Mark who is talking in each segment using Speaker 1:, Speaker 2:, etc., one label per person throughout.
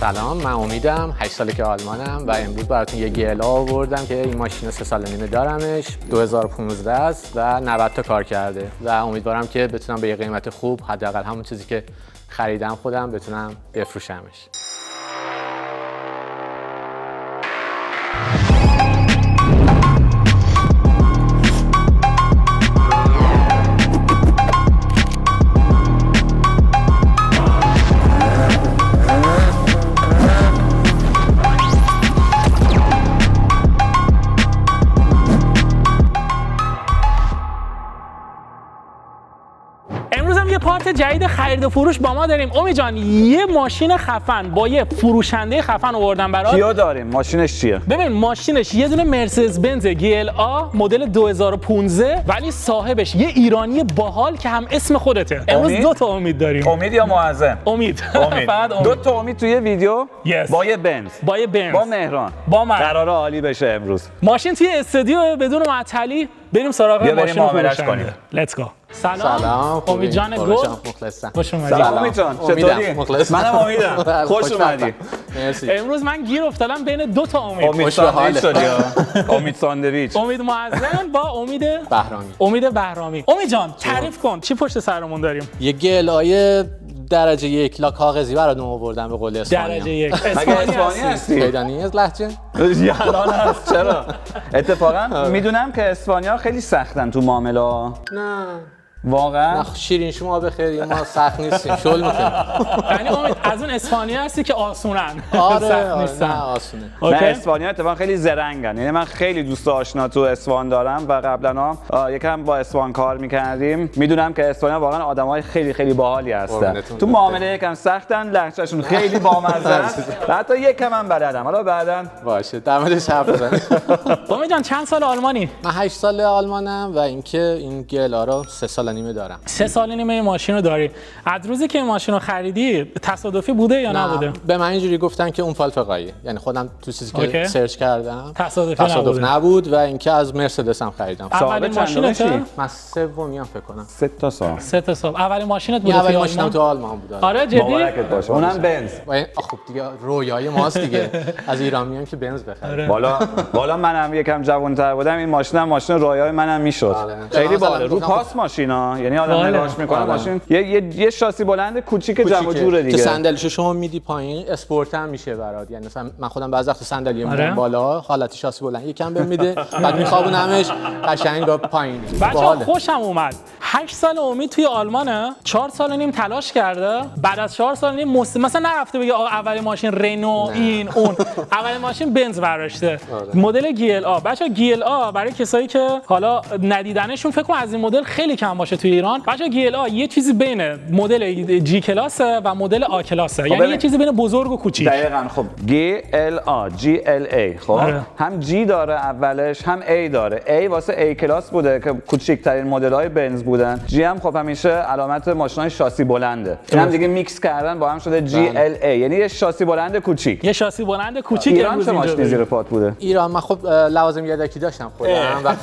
Speaker 1: سلام، من امیدم، 8 ساله که آلمانم و امروز براتون یه GLA آوردم که این ماشین 3 سال و نیمه دارمش، 2015 است و 90 تا کار کرده و امیدوارم که بتونم به یه قیمت خوب، حداقل همون چیزی که خریدم خودم، بتونم بفروشمش.
Speaker 2: پارت جدید خرید و فروش با ما داریم. امید جان، یه ماشین خفن با یه فروشنده خفن آوردم برات.
Speaker 3: کیو داریم؟ ماشینش چیه؟
Speaker 2: ببین ماشینش یه دونه مرسدس بنز GLA مدل 2015 ولی صاحبش یه ایرانی باحال که هم اسم خودته. امروز دو تا امید داریم.
Speaker 3: امید یا معظم؟
Speaker 2: امید.
Speaker 3: فقط امید. دو تا امید توی ویدیو با یه بنز.
Speaker 2: با
Speaker 3: مهران.
Speaker 2: قراره
Speaker 3: عالی بشه امروز.
Speaker 2: ماشین توی استودیو بدون معطلی. بریم سراغ ماشین
Speaker 3: معامله‌اش کنیم.
Speaker 2: لیتس گو.
Speaker 1: سلام
Speaker 2: امید جان گل.
Speaker 1: مخلصم.
Speaker 2: خوش اومدی.
Speaker 3: سلام امید جان، چطوری؟ منم امیدم. خوش اومدی.
Speaker 1: مرسی.
Speaker 2: امروز من گیر افتادم بین دو تا امید.
Speaker 3: امید ساندویچ شدی. امید ساندویچ.
Speaker 2: امید معظم با امید
Speaker 1: بهرامی.
Speaker 2: امید جان تعریف کن چی پشت سرمون داریم؟
Speaker 1: یه GLA درجه 1 لا کاغذی براتون آوردم به قول اسپانیا.
Speaker 2: درجه 1.
Speaker 3: مگه اسپانی هستی؟
Speaker 1: پیدا نیست لهجه؟
Speaker 3: یالان هست. چرا؟ اتفاقا میدونم که اسپانیا خیلی سختن تو معامله.
Speaker 1: نه
Speaker 3: واقعا؟
Speaker 1: شیرین شما بخیر، ما سخت نیستیم، شل میکنیم.
Speaker 2: یعنی امید از اون اسپانیا هستی که آسونن.
Speaker 1: آره نه آسونه.
Speaker 3: نه اسپانیا اتفاقا خیلی زرنگن. یعنی من خیلی دوست آشنا تو اسپان دارم و قبلا یکم با اسپان کار میکردیم. میدونم که اسپانیا واقعا آدمای خیلی خیلی باحالی هستن. تو معامله یکم سختن، لهجهشون خیلی بامزه است. حتی یکم هم بلدم. حالا بعداً
Speaker 1: باشه در موردش حرف بزنیم.
Speaker 2: امید جان چند سال آلمانی؟
Speaker 1: من 8 سال آلمانم و اینکه این GLA رو 3 سال و نیمه دارم.
Speaker 2: 3 سال و نیمه این ماشین رو داری. از روزی که این ماشین رو خریدی تصادفی بوده یا نبوده؟
Speaker 1: به من اینجوری گفتن که اون فال فقایه. یعنی خودم تو چیزی که سرچ کردم
Speaker 2: تصادف
Speaker 1: نبود و اینکه از مرسدس هم خریدم.
Speaker 2: اولین ماشینت؟
Speaker 1: من سومیام فکر کنم.
Speaker 3: 3 تا سال.
Speaker 2: اولین ماشینت بود؟
Speaker 1: اولین ماشینم تو آلمان بود.
Speaker 2: آره جدی؟
Speaker 3: مبارکت باشه. اونم بنز.
Speaker 1: خب دیگه رویای ماست دیگه. از ایران میام که بنز بخرم.
Speaker 3: بالا منم یکم جوان‌تر بودم، این ماشینم ماشین رویای منم میشد. خیلی بالا. رو پاس ماشینا. یعنی آدم نگاهش میکنه ماشین یه شاسی بلند کوچیک جمع جوره دیگه
Speaker 1: که صندلیشو شما میدی پایین اسپورت هم میشه برات. یعنی مثلا من خودم بعضی وقت صندلی میذارم بالا، حالت شاسی بلند یکم بهم میده، بعد میخوابونمش قشنگ با پایین.
Speaker 2: بچه‌ها خوشم اومد. 8 سال امید توی آلمانه، 4 سال و نیم تلاش کرده. بعد از 4 سال و نیم مثلا نرفته بگه اولین ماشین رنو این اون. اولین ماشین بنز برداشته. مدل GLA. بچه‌ها GLA برای کسایی که حالا ندیدنشون فکر کنم از این مدل خیلی کم باشه توی ایران. بچه‌ها GLA یه چیزی بین مدل G کلاسه و مدل A کلاسه. یعنی یه چیزی بین بزرگ و کوچیک.
Speaker 3: دقیقاً. خب GLA خب هم G داره اولش، هم A داره. A واسه A کلاس بوده که کوچیک‌ترین مدل‌های بنز بودن. G هم خب همیشه علامت ماشین‌های شاسی بلنده. این هم دیگه میکس کردن با هم شده GLA. یعنی یه شاسی بلند کوچیک.
Speaker 2: یه شاسی بلند کوچیک.
Speaker 3: ایران چه ماشینی زیر پات بوده؟
Speaker 1: ایران من خب لوازم یدکی داشتم خودم و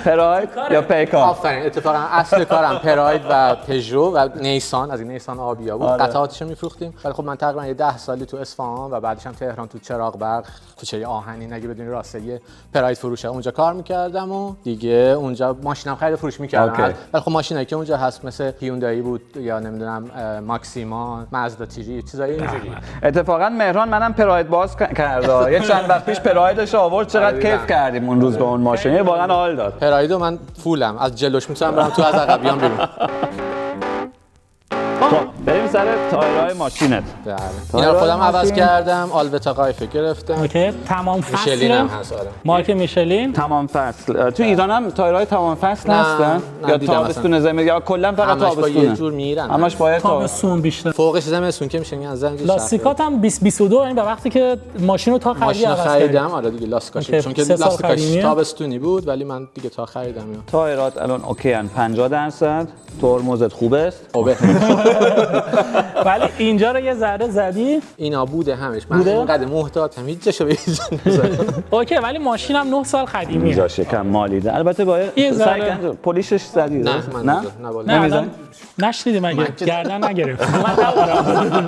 Speaker 3: پراید یا پیکان.
Speaker 1: آفرین. اتفاقا اصل کارم پراید و پژو و نیسان، از این نیسان آبیا بود. قطعاتشو میفروختیم. ولی خب من تقریبا 10 سالی تو اصفهان و بعدش هم تهران تو چراغ برق کوچه آهنین اگه بدونی راسته پراید فروشه اونجا کار میکردم و دیگه اونجا ماشینم خرید و فروش میکردم. ولی خب ماشینایی که اونجا هست مثل هیوندای بود یا نمیدونم ماکسیما، مازدا تیری، چیزای اینجوری.
Speaker 3: اتفاقا مهران منم پراید باز کرده. یه چند وقت پیش پرایدش آورد، چقدر کیف کردیم اون روز به اون ماشین. واقعا حال داد.
Speaker 1: پرایدو من فولم، از جلوش میتونم برم تو، از عقبیام بیرون.
Speaker 3: بریم سر تایرهای ماشینت.
Speaker 1: اینا رو خودم عوض کردم، آلوتا قایفه گرفتم.
Speaker 2: اوکی، تمام فصل.
Speaker 1: میشلین هم هست. آره.
Speaker 2: مارک میشلین.
Speaker 3: تمام فصل. تو ایران هم تایرهای تمام فصل هستن یا تابستون زمستون یا کلا فقط تابستون؟
Speaker 1: یه جور میرن.
Speaker 3: همش باید
Speaker 2: تابستون بیشتر.
Speaker 1: فوقش زمستون که میشه از زنگ.
Speaker 2: لاستیکات هم 2022 یعنی به وقتی که ماشین رو تا
Speaker 1: خریدم. آره دیگه لاستیکاش چون که لاستیکاش تابستونی بود ولی من دیگه تا خریدم.
Speaker 3: تایرات الان اوکی ان 50%. ترمزت خوبه است.
Speaker 1: خوبه.
Speaker 2: ولی اینجا رو یه ذره زدی.
Speaker 1: اینا بوده همش. من اینقدر محتاطم هیچ جاشو به هیچ جا نذارم.
Speaker 2: اوکی ولی ماشینم 9 سال قدیمیه.
Speaker 3: جاش یکم مالیده. البته باید سعی کنید پلیشش زدی.
Speaker 1: نه
Speaker 2: نه نشنیدی مگه گردن نگرفت. من ندارم.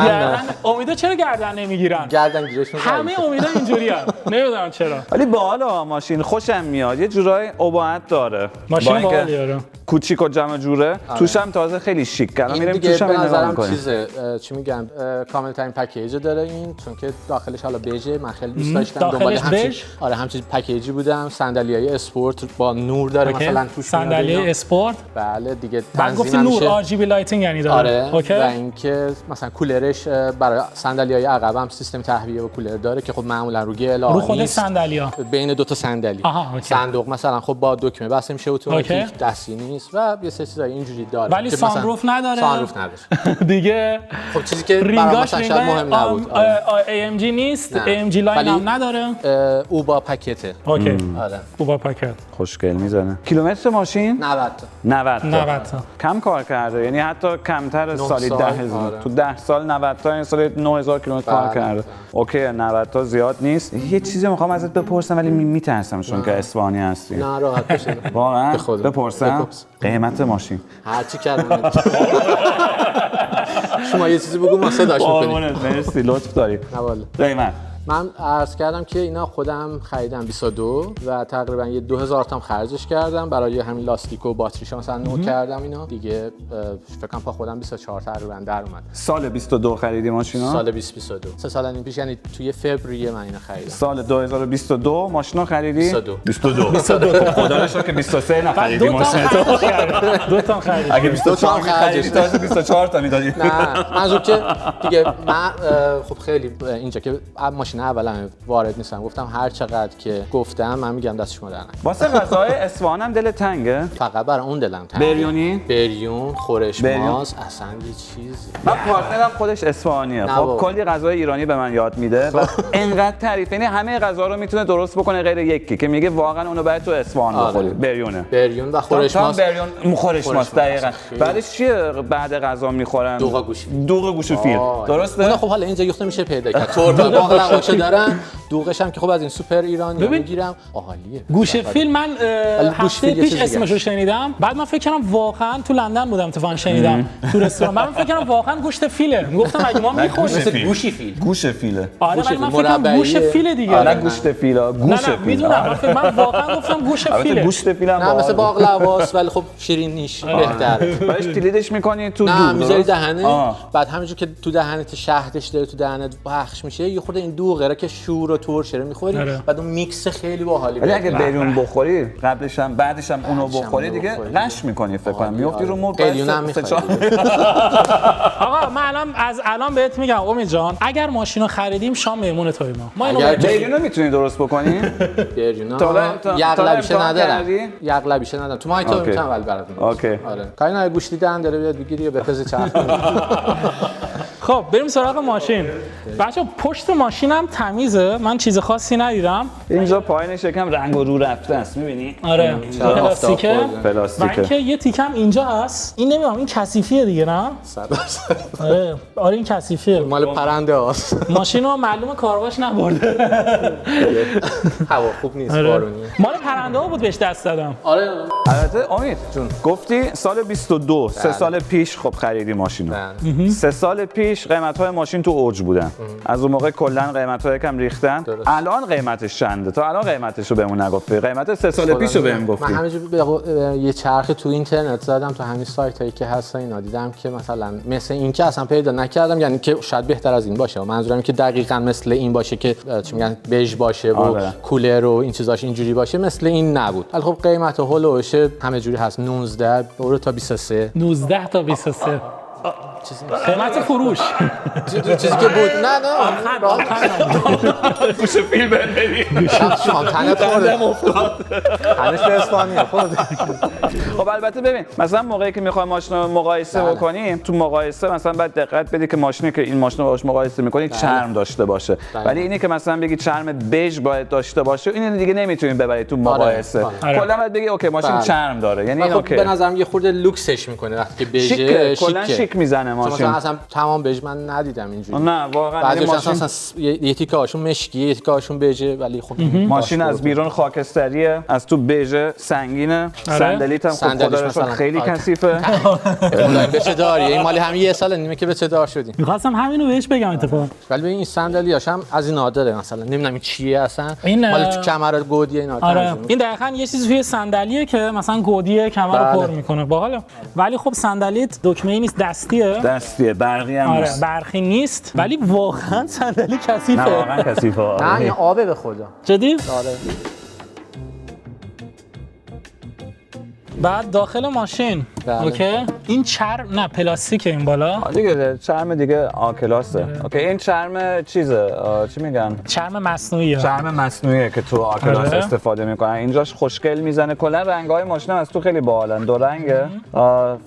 Speaker 2: گردن امیدا چرا گردن نمیگیرن؟
Speaker 1: گردن گیرشون
Speaker 2: همه امیدا اینجوریه. نمیدونم چرا.
Speaker 3: ولی باحاله ماشین خوشم میاد. یه جورای اباعت داره.
Speaker 2: ماشین باحالیه.
Speaker 3: کوچیک و جمع جوره. توش هم تازه خیلی شیک. الان میریم توش هم نگاه می‌کنیم.
Speaker 1: چیزه چی میگن کامل ترین پکیج داره این چون که داخلش حالا بیجه من خیلی دوست داشتم
Speaker 2: دنبال همین
Speaker 1: همچین پکیجی بودم. صندلیای اسپورت با نور داره مثلا توش
Speaker 2: صندلی اسپورت.
Speaker 1: بله دیگه
Speaker 2: تنظیم نور RGB لایتینگ یعنی داره.
Speaker 1: اوکی. و اینکه مثلا کولرش برای صندلیای عقب هم سیستم تهویه و کولر داره که خب معمولا رو گل
Speaker 2: رو خود صندلی‌ها
Speaker 1: بین دو تا صندلی صندوق مثلا خب با دکمه بسته میشه اتوماتیک دستی نیست و یه سری چیزای اینجوری داره
Speaker 2: ولی سانروف نداره.
Speaker 1: سانروف نداره
Speaker 2: دیگه
Speaker 1: خب چیزی که برای مثلا شاید مهم نبود.
Speaker 2: AMG نیست AMG لاین هم نداره.
Speaker 1: او با پکته.
Speaker 2: اوکی
Speaker 1: آره
Speaker 2: او با پکت
Speaker 3: خوشگل میزنه. کیلومتر ماشین
Speaker 1: 90
Speaker 3: تا کم کار کرده یعنی حتی کمتر از سالی 10,000 تو 10 سال 90 تا این سال 9000 کیلومتر کار کرده. اوکی 90 تا زیاد نیست. یه چیزی میخوام ازت بپرسم ولی میترسم چون که اصفهانی هستی.
Speaker 1: نه راحت باش.
Speaker 3: واقعا بپرسم قیمت ماشین
Speaker 1: هر چی کردم شما یه چیزی بگو ما صداش می‌کنیم.
Speaker 3: مرسی لطف داری. قیمت
Speaker 1: من عرض کردم که اینا خودم خریدم 22 و تقریبا یه 2000 تا خرجش کردم برای همین لاستیک و باتریش مثلا نو کردم اینا دیگه فکر کنم با خودم 24 تقریبا در اومد.
Speaker 3: سال 22 خریدی ماشینا؟
Speaker 1: سال 2022 3 سال این پیش یعنی توی فوریه من اینو خریدم.
Speaker 3: سال 2022 ماشینا خریدی؟
Speaker 1: 22
Speaker 3: خدا رو شکر که 23 نخریدی ماشین تو.
Speaker 2: 2 تا خریدی.
Speaker 3: اگه 22 خریدی تازه 24 تا میدادی.
Speaker 1: نه منظور که دیگه من خب خیلی اینجا که ماشین اولا وارد نیستم گفتم هر چقدر که گفتم من میگم دست شما در نکنه.
Speaker 3: واسه غذای اصفهان هم دل تنگه؟
Speaker 1: فقط برای اون دلم تنگه. بریون خورش ماز اصلا یه چیزی.
Speaker 3: من پارتنرم خودش اصفهانیه. خب کلی غذای ایرانی به من یاد میده و انقدر تعریف یعنی همه غذا رو میتونه درست بکنه غیر یکی که میگه واقعا اونو باید تو اصفهان بخوری.
Speaker 1: بریون و خورش ماز.
Speaker 3: خورش ماز دقیقاً. بعدش چیه بعد غذا میخورن؟ دوغ گوش فیل. درسته؟
Speaker 1: خب حالا اینجا یخته میشه پیدا کرد. تورتا باقلا دارن دوغش هم که خب از این سوپر ایرانی میگیرم عالیه.
Speaker 2: گوش فیلم من هفته پیش اسمش رو شنیدم بعد من فکر کردم واقعا تو لندن بودم اتفاقا شنیدم تو رستوران من فکر کردم واقعا گوشت فیله میگفتم اگه ما میخوریم
Speaker 3: گوش فیله
Speaker 2: آره ولی من فکر کردم گوش فیله دیگه
Speaker 3: نه گوشت فیله گوش فیله
Speaker 2: میدونم من واقعا گفتم گوش فیله
Speaker 3: گوشت فیله
Speaker 1: نه مثل باقلواست ولی خب شیرینیش بهتره
Speaker 3: بعدش تلیدش میکنی تو
Speaker 1: نه میذاری دهنه بعد همینجور که تو دهنت شهدش داره تو دهنت پخش میشه یه خورده این دوغه که شور و ترش میخوری بعد اون میکس خیلی باحالی.
Speaker 3: ولی اگه بریون بخوری قبلش هم بعدش هم اونو بخوری دیگه قش میکنی فکر کنم میافتی رو مبل.
Speaker 1: قلیون هم میخوری.
Speaker 2: آقا من الان بهت میگم امید جان اگر ماشینو خریدیم شام مهمون توی ما
Speaker 3: اگر بریونو میتونی درست بکنی
Speaker 1: بریونو یغلبیشه ندارم تو مای تو میتونم ولی براتون.
Speaker 3: اوکی
Speaker 1: آره کارینا گوش دیدن داره بیاد بگیری یا بپز چرخ.
Speaker 2: خب بریم سراغ ماشین. بچه‌ها پشت ماشینم تمیزه من چیز خاصی ندیدم.
Speaker 3: اینجا پایینش یکم رنگ و رو رفته است می‌بینی؟
Speaker 2: آره پلاستیکه.
Speaker 3: و
Speaker 2: اینکه یه تیکم اینجا هست. این نمیدونم این کثیفیه دیگه نه؟
Speaker 1: 100%.
Speaker 2: آره این کثیفیه.
Speaker 1: مال پرنده هاست.
Speaker 2: ماشینو معلومه کارواش نبرده.
Speaker 1: هوا خوب نیست بارونیه.
Speaker 2: مال پرنده ها بود بهش دست دادم.
Speaker 1: آره
Speaker 3: البته امید جون گفتی سال 22 3 سال پیش خب خریدی ماشینو. 3 سال پیش قیمت‌های ماشین تو اوج بودن. از اون موقع کلا قیمت‌ها یکم ریختن. الان قیمتش چنده؟ تا الان قیمتش رو بهمون نگفتی. قیمت 3 سال پیش رو بهم گفتی.
Speaker 1: من همینجوری یه چرخ تو اینترنت زدم تو همین سایتایی که هست اینا دیدم که مثلا مثل این که اصلا پیدا نکردم یعنی که شاید بهتر از این باشه. منظورم که دقیقاً مثل این باشه که چی میگن بژ باشه و کولر و این چیزاش اینجوری باشه مثل این نبود. ولی خب قیمت هولوش همه جوری هست 19 اورو تا 23
Speaker 2: 19 تا 23 قیمت فروش
Speaker 1: چیزی که بود نه
Speaker 3: گوش فیلم ببینی
Speaker 1: شام تنت افتاد هنوز به اسپانیا خود.
Speaker 3: خب البته ببین مثلا موقعی که میخوای ماشین رو مقایسه بکنیم تو مقایسه مثلا باید دقت بدی که ماشینی که این ماشین رو باهاش مقایسه می‌کنی چرم داشته باشه ولی اینی که مثلا بگی چرم بژ باید داشته باشه این دیگه نمیتونیم ببرید تو مقایسه. کلا باید بگی اوکی ماشین چرم داره یعنی اوکی
Speaker 1: به نظرم یه خورده لوکسش میکنه وقتی که بژ
Speaker 3: کلا شیک میزنه ماشین.
Speaker 1: مثلا اصلا تمام بهش من ندیدم اینجوری.
Speaker 3: نه واقعا
Speaker 1: بعضیش
Speaker 3: ماشین
Speaker 1: اصلا یه تیکه هاشون مشکیه، یه تیکه هاشون بژه، ولی خب
Speaker 3: ماشین از بیرون خاکستریه، از تو بژ سنگینه. صندلیت هم خب خدا رو شکر خیلی کثیفه.
Speaker 1: خدای بچه داریه، این مالی همین یه سال نیمه که بچه دار شدیم.
Speaker 2: می‌خواستم همینو بهش بگم اتفاقا.
Speaker 1: ولی ببین این صندلیاش هم از این نادره، مثلا نمیدونم این چیه اصلا، مال تو کمر گودیه اینا.
Speaker 2: آره این دقیقاً یه چیزی توی صندلیه که مثلا گودی کمر رو پر میکنه باحاله. ولی خب صندلیت دکمه‌ای نیست، دستیه،
Speaker 3: برقی هم
Speaker 2: نیست. برقی نیست، ولی واقعا صندلی کثیفه.
Speaker 3: نه واقعا کثیفه.
Speaker 1: نه این آبه به خدا.
Speaker 2: جدی؟
Speaker 1: آره.
Speaker 2: بعد داخل ماشین اوکی این چرم نه پلاستیکه این بالا
Speaker 3: دیگه چرم دیگه آکلاسه. اوکی این چرم چیزه چی میگن؟
Speaker 2: چرم مصنوعیه.
Speaker 3: چرم مصنوعیه که تو آکلاس استفاده میکنن. اینجاش خوشگل میزنه. کلا رنگ‌های ماشین هم از تو خیلی باحالن. دو رنگه.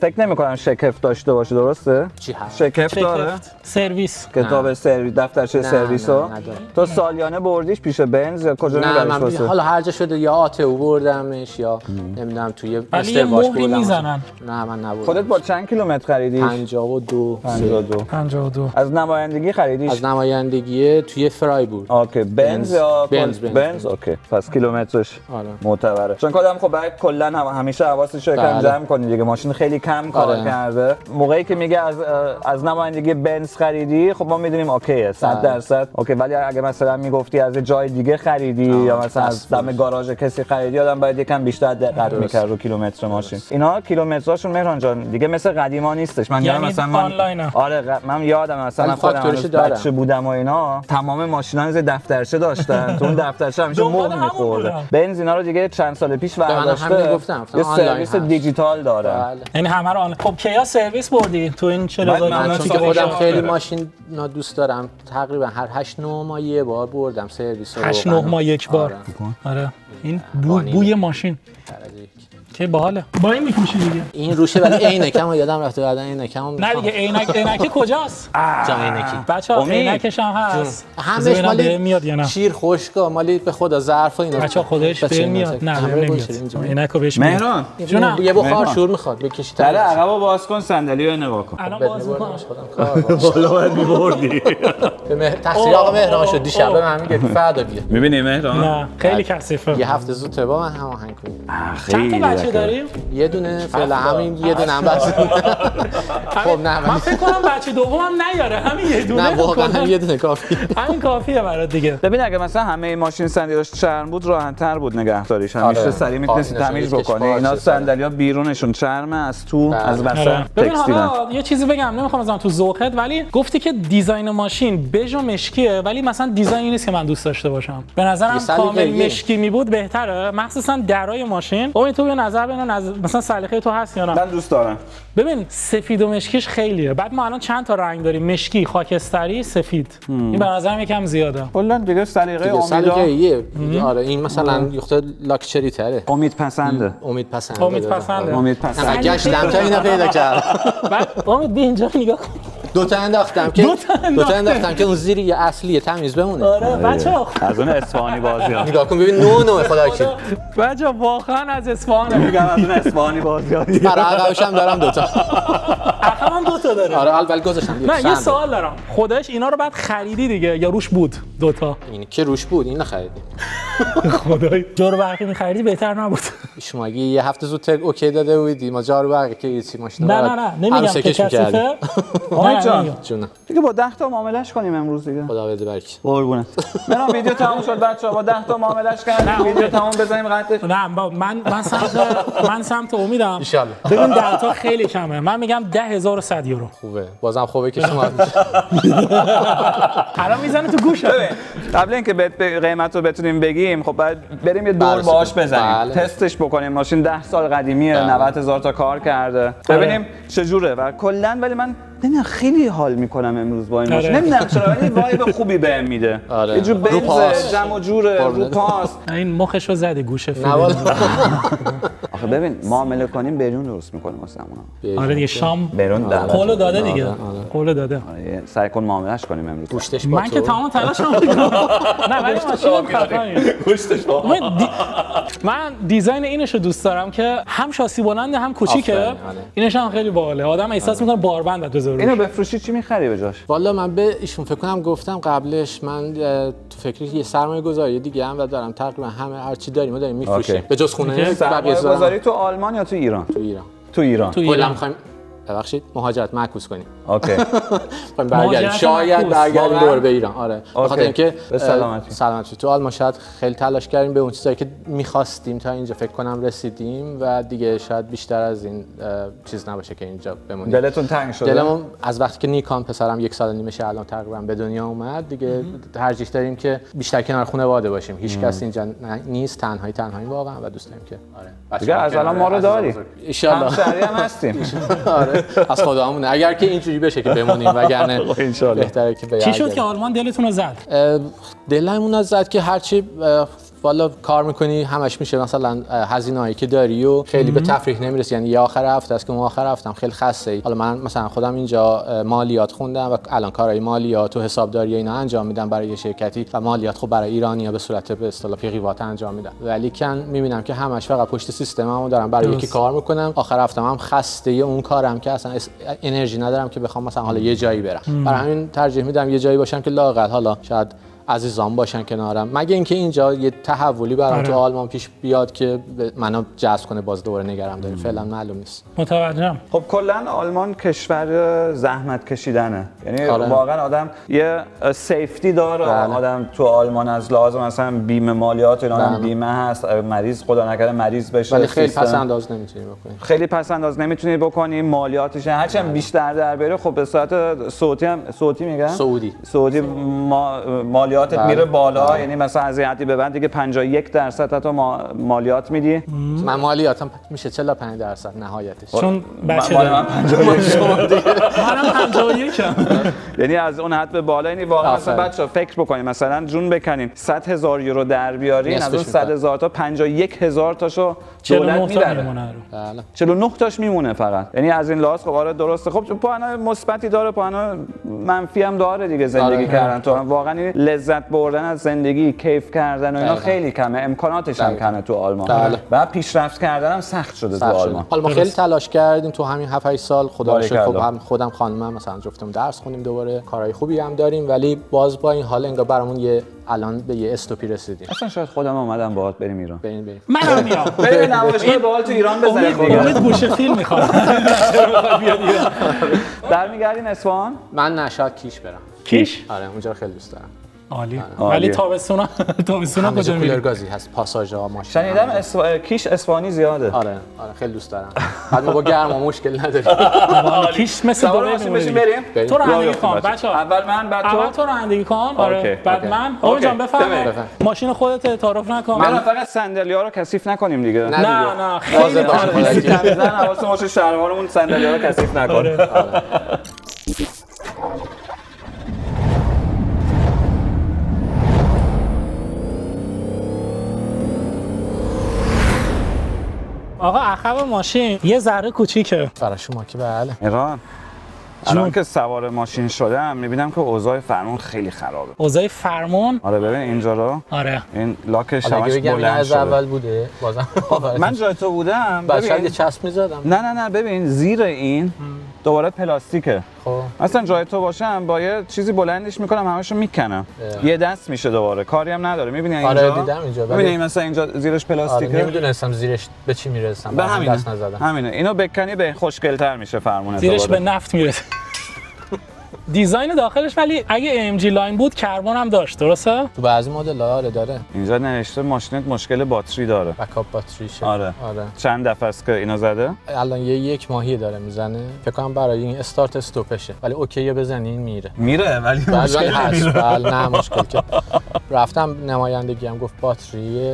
Speaker 3: فکر نمی‌کنم شکف داشته باشه، درسته؟
Speaker 1: چی هست؟
Speaker 3: شکف داره؟
Speaker 2: سرویس.
Speaker 3: کتاب سرویس، دفترچه سرویسو. تو سالیانه بردیش پیش بنز یا کجا می‌بریش واسه؟
Speaker 1: حالا هر جا شده یا آتئو بردمش یا نمیدونم توی
Speaker 2: یه مهری میزنن.
Speaker 1: نه من نبردم.
Speaker 3: خودت با چند کیلومتر خریدیش؟
Speaker 1: 52.
Speaker 3: از نمایندگی خریدیش؟
Speaker 1: از نمایندگی توی فرایبورگ.
Speaker 3: اوکی بنز یا
Speaker 1: بنز.
Speaker 3: اوکی پس کیلومترش
Speaker 1: آره.
Speaker 3: معتبره. چون آدم خب باید کلا همیشه حواسش رو یکم جمع کنه دیگه. ماشین خیلی کم کار کرده. موقعی که میگه از نمایندگی بنز خریدی، خب ما میدونیم اوکیه 100%. اوکی ولی اگه مثلا میگفتی از جای دیگه خریدی یا مثلا از دم گاراژ کسی خریدی، آدم باید یکم بیشتر دقت می‌کرد رو کیلومتر ماشین. اینا کیلومتراشون مهران جان دیگه مثل قدیما نیستش. من یادم مثلا من یادم مثلا خودم بچه بودم و اینا تمام ماشینا ز دفترچه داشتن. تو اون دفترچه همیشه مهر می‌خورده. بنز اینا رو دیگه چند سال پیش برداشته. یه سرویس دیجیتال داره.
Speaker 2: یعنی همه رو خب کیا سرویس بردی تو این 40
Speaker 1: من چون که خودم خیلی ماشین دوست دارم، تقریبا هر 8-9 ماه یه بار بردم سرویس رو.
Speaker 2: 8-9 ماه یک بار. آره این بوی ماشین که باحاله. با این میپوشی دیگه.
Speaker 1: این روشه ولی عینکمو یادم رفته بعدن عینکمو.
Speaker 2: نه دیگه عینک کجاست؟
Speaker 1: جا عینکی.
Speaker 2: بچه‌ها عینکش هم هست.
Speaker 1: همش مالی
Speaker 2: میاد یا نه؟
Speaker 1: شیر خشکا مالی به خدا ظرف و اینا.
Speaker 2: بچه‌ها خودش به میاد. نه نمیاد. عینکو بهش میاد.
Speaker 3: مهران
Speaker 1: جونم یه بخار شور میخواد بکشی
Speaker 3: در عقبو باز کن صندلیو نگاه کن.
Speaker 2: الان باز می‌کنم.
Speaker 3: بالا باید می‌بردی.
Speaker 1: به تقصیر آقا مهران شد دیشب به من میگه فردا بیا.
Speaker 3: می‌بینی مهران؟
Speaker 2: نه خیلی کثیفه.
Speaker 1: یه هفته زودتر با من هماهنگ کنیم.
Speaker 2: چند تا بچه داریم؟
Speaker 1: یه دونه فعلا همین یه دونه هم بس. خب نه
Speaker 2: من فکر کنم بچه دومم نیاره، همین یه دونه.
Speaker 1: نه واقعا هم یه دونه کافی.
Speaker 2: همین کافیه برات دیگه.
Speaker 3: ببین اگه مثلا همه ماشین صندلیاش چرم بود راحت‌تر بود نگهداریش. همیشه سریع میتونستی تمیز بکنی. اینا صندلی‌ها بیرونشون چرمه، از تو از وسط
Speaker 2: ببین
Speaker 3: تکستیلن.
Speaker 2: حالا یه چیزی بگم، نمیخوام بزنم تو ذوقت، ولی گفتی که دیزاین ماشین بژ و مشکیه، ولی مثلا دیزاینی نیست که من دوست داشته باشم. به نظرم کامل مشکی می بود بهتره، مخصوصا درای ماشین. ببین تو یه نظر مثلا سلیقه تو هست یا نه؟
Speaker 3: من دوست دارم.
Speaker 2: ببین سفید و مشکیش خیلیه. بعد ما الان چند تا رنگ داریم، مشکی، خاکستری، سفید. این به نظرم یکم زیاده.
Speaker 3: کلا دیگه سلیقه
Speaker 1: امیدا. آره این مثلا یخته لاکچری تره.
Speaker 3: امید پسنده.
Speaker 1: امید پسنده.
Speaker 3: امید پسنده.
Speaker 1: گشتم تا اینو پیدا کردم.
Speaker 2: بعد امید بیا اینجا نگاه کن.
Speaker 1: دو تا انداختم که اون زیری اصلیه تمیز بمونه.
Speaker 2: آره بچه‌ها
Speaker 3: از اون اصفهانی بازی‌ها
Speaker 1: نگاه کن ببین نو خدا کی.
Speaker 2: بچه‌ها واقعا از اصفهان
Speaker 3: میگم از اون اصفهانی بازی‌ها.
Speaker 1: برای عقبش هم دارم دوتا.
Speaker 2: عقبم دوتا داره.
Speaker 1: آره اول گذاشتم.
Speaker 2: نه یه سوال دارم. خودش اینا رو بعد خریدی دیگه یا روش بود دوتا؟
Speaker 1: این که روش بود این نخریدیم.
Speaker 2: خدای جارو برقی می‌خریدی بهتر نبود.
Speaker 1: شما اگه یه هفته زودتر اوکی داده بودی ما جارو برقی که یه چی ماشین
Speaker 2: نه نمیگم که کثیفه.
Speaker 1: جون
Speaker 3: دیگه با 10 تا معاملهش کنیم امروز دیگه.
Speaker 1: خدا بده برک.
Speaker 3: قربونت. من ویدیو تموم شد بچه‌ها، با 10 تا معاملهش کردیم. ویدیو تموم بزنیم قطعش.
Speaker 2: نه من سمت امیدم.
Speaker 1: ان شاء الله.
Speaker 2: ببین 10 تا خیلی کمه. من میگم 10100 یورو.
Speaker 1: خوبه. بازم خوبه که شما
Speaker 2: الان میزنه تو گوشت.
Speaker 3: قبل اینکه قیمت رو بتونیم بگیم، خب بعد بریم یه دور باهاش بزنیم. تستش بکنیم. ماشین 10 سال قدیمیه، 90000 تا کار کرده. ببینیم چجوره و کلا ولی من نمیدونم خیلی حال میکنم امروز با این ماشین. نمیدونم چرا ولی وایب خوبی بهم میده. یه جور بنز جمع و جوره رو پاس.
Speaker 2: این مخشو زدی گوشه
Speaker 3: آخه آخه ببین معامله کنیم برون درست میکنیم واسمون.
Speaker 2: آره دیگه شام
Speaker 3: برون دعوت.
Speaker 2: قولو داده دیگه. قولو داده.
Speaker 3: آره سعی کن معاملهش کنیم امروز.
Speaker 1: گوشتش با
Speaker 2: من که تمام تلاشم میکنم. نه ولی ماشینم خفنه.
Speaker 3: گوشتش با.
Speaker 2: من دیزاین اینشو دوست دارم که هم شاسی بلنده هم کوچیکه. اینش هم خیلی باحاله. آدم احساس میکنه باربند بذاره.
Speaker 3: اینو بفروشی چی می‌خری به جاش؟
Speaker 1: والا من به ایشون فکر کنم گفتم قبلش من تو فکر یه سرمایه‌گذاری دیگه هم دارم تقریبا همه هر چی داریم ما داریم می‌فروشیم به جز خونه
Speaker 3: سرمایه‌گذاری تو آلمان یا تو ایران؟
Speaker 1: تو ایران.
Speaker 2: ایران
Speaker 1: می‌خوایم ببخشید مهاجرت معکوس کنیم.
Speaker 3: اوکی.
Speaker 1: برگردیم شاید برگردیم دور به ایران. آره. بخاطر اینکه
Speaker 3: سلامتی
Speaker 1: تو آلمان شاید خیلی تلاش کردیم به اون چیزایی که می‌خواستیم تا اینجا فکر کنم رسیدیم و دیگه شاید بیشتر از این چیز نباشه که اینجا بمونیم.
Speaker 3: دلتون تنگ شده؟
Speaker 1: دلمون از وقتی که نیکان پسرم 1 سال و نیمه الان تقریبا به دنیا اومد دیگه ترجیح داریم که بیشتر کنار خانواده باشیم. هیچ کس اینجا نیست، تنهایی واقعا و دوست داریم که آره.
Speaker 3: دیگه از الان ما رو داری.
Speaker 1: ان شاء الله.
Speaker 3: همشهری هم هستیم.
Speaker 1: آره. از خدامونه اگر که اینجوری بشه که بمونیم وگرنه بهتره که
Speaker 2: چی شد که آلمان دلتون رو زد؟
Speaker 1: دلمون رو زد که هرچی والا کار میکنی همش میشه مثلا هزینه‌ای که داری و خیلی به تفریح نمیرسی. یعنی یه آخر هفته است که ما آخر هفتم خیلی خسته. حالا من مثلا خودم اینجا مالیات خوندم و الان کارهای مالیات و حسابداری اینا انجام میدم برای یه شرکتی و مالیات خب برای ایرانی‌ها به صورت به اصطلاح پیقیوات انجام میدم. ولی کن میبینم که همش فقط پشت سیستممو دارم برای یکی کار میکنم. آخر هفتم هم خسته اون کارم که اصلا انرژی ندارم که بخوام مثلا حالا یه جایی برم. برای همین ترجیح میدم یه جایی باشم که لااقل حالا شاید عزیزان باشن کنارم، مگه اینکه اینجا یه تحولی برام تو آلمان پیش بیاد که منو جذب کنه باز دوباره نگرم داره. فعلا معلوم نیست.
Speaker 3: متوجهم. خب کلا آلمان کشور زحمت کشیدنه، یعنی واقعا آدم یه سیفتی داره. آدم تو آلمان از لحاظ مثلا بیمه مالیات اینا هم بیمه هست، مریض خدا نکنه مریض بشه
Speaker 1: ولی خیلی پس انداز نمیتونی بکنی.
Speaker 3: خیلی پس انداز نمیتونی بکنی. مالیاتش هرچند بیشتر در بره خب به صورت صوتی میگن سعودی مالیات میره بالا. یعنی مثلا از حدی به بعد دیگه 51% حتی مالیات میدی.
Speaker 1: من مالیاتم میشه 45% نهایتش.
Speaker 2: چون بچه
Speaker 3: من
Speaker 2: 51
Speaker 3: یعنی از اون حد به بالا. یعنی واقعا مثلا بچه‌ها فکر بکنید مثلا جون بکنیم 100,000 یورو در بیارین، از اون 100,000 تا 51,000 تاشو دولت میبره.
Speaker 1: بله
Speaker 3: 49 تاش میمونه فقط. یعنی از این لحاظ خب آره درسته. خب پاهنا مثبتی داره، پاهنا منفی هم داره دیگه. زندگی کردن تو واقعا لذت بردن از زندگی، کیف کردن و اینا خیلی کمه، امکاناتش هم کمه تو آلمان. و پیشرفت کردن هم سخت شده تو آلمان.
Speaker 1: ما خیلی تلاش کردیم تو همین 7-8 سال. خدا رو شکر خب خودم خانمم مثلا جفتمون درس خوندیم دوباره، کارهای خوبی هم داریم، ولی باز با این حال انگار برامون یه الان به یه استوپی رسیدیم.
Speaker 3: اصلا شاید خودم اومدم باهات بریم ایران.
Speaker 1: بریم.
Speaker 2: منم میام.
Speaker 3: بریم نمایشگاه باحال تو ایران بزنیم.
Speaker 2: امید گوشه فیلم میخوام. بیاد ایران.
Speaker 3: برمیگردین اصفهان؟
Speaker 1: من نشاط کیش برم.
Speaker 2: کیش؟
Speaker 1: آره اونجا خیلی دوست دارم.
Speaker 2: عالی. ولی تابستونا کجا میری؟
Speaker 1: کولرگازی هست، پاساژها، ماشین.
Speaker 3: شنیدم کیش اصفهانی زیاده.
Speaker 1: آره خیلی دوست دارم. بعد ما با گرما مشکل نداریم.
Speaker 2: کیش مثل دبی
Speaker 3: بشین بریم.
Speaker 2: تو رانندگی کن بچه‌ها.
Speaker 3: اول من بعد
Speaker 2: تو رانندگی کن. آره بعد من. آقا جان بفرمایید. ماشین خودت تعارف نکن.
Speaker 3: من فقط صندلی‌ها رو کثیف نکنیم دیگه.
Speaker 2: نه خیلی
Speaker 3: تمیزن. حواستون باشه شلوارمون صندلی‌ها رو کثیف نکنه.
Speaker 2: آقا عقب ماشین یه ذره کوچیکه.
Speaker 1: برای شما که بله.
Speaker 3: ایران الان که سوار ماشین شدم میبینم که اوضاع فرمون خیلی خرابه.
Speaker 2: اوضاع فرمون؟
Speaker 3: آره ببین اینجا رو.
Speaker 2: آره.
Speaker 3: این لاکش همش بلند
Speaker 1: از
Speaker 3: شده.
Speaker 1: اول بوده بازم.
Speaker 3: من جای تو بودم.
Speaker 1: ببین یه چسب می‌زدم.
Speaker 3: نه ببین زیر این دوباره پلاستیکه.
Speaker 1: خب
Speaker 3: مثلا جای تو باشم با یه چیزی بلندش میکنم همشو میکنم. یه دست میشه دوباره. کاری هم نداره. میبینی اینجا؟
Speaker 1: آره دیدم اینجا.
Speaker 3: میبینی مثلا اینجا زیرش پلاستیکه.
Speaker 1: آره نمیدونستم زیرش به چی میرسم.
Speaker 3: به همین
Speaker 1: دست نزدم.
Speaker 3: همینه. اینو بکنی به خوشگل‌تر میشه فرمون.
Speaker 2: زیرش به نفت میرسه. دیزاین داخلش ولی اگه AMG لاین بود کربن هم داشت درسته؟
Speaker 1: تو بعضی مدل‌ها آره داره.
Speaker 3: اینجا نوشته ماشینت مشکل باتری داره.
Speaker 1: بکاپ باتریشه.
Speaker 3: آره. چند دفعه است که اینو زده؟
Speaker 1: الان یک ماهی داره میزنه. فکر کنم برای این استارت استوپشه. ولی اوکیه بزنین میره
Speaker 3: ولی
Speaker 1: مشکلی هست. بله نه مشکل که رفتم نمایندگی هم گفت باتری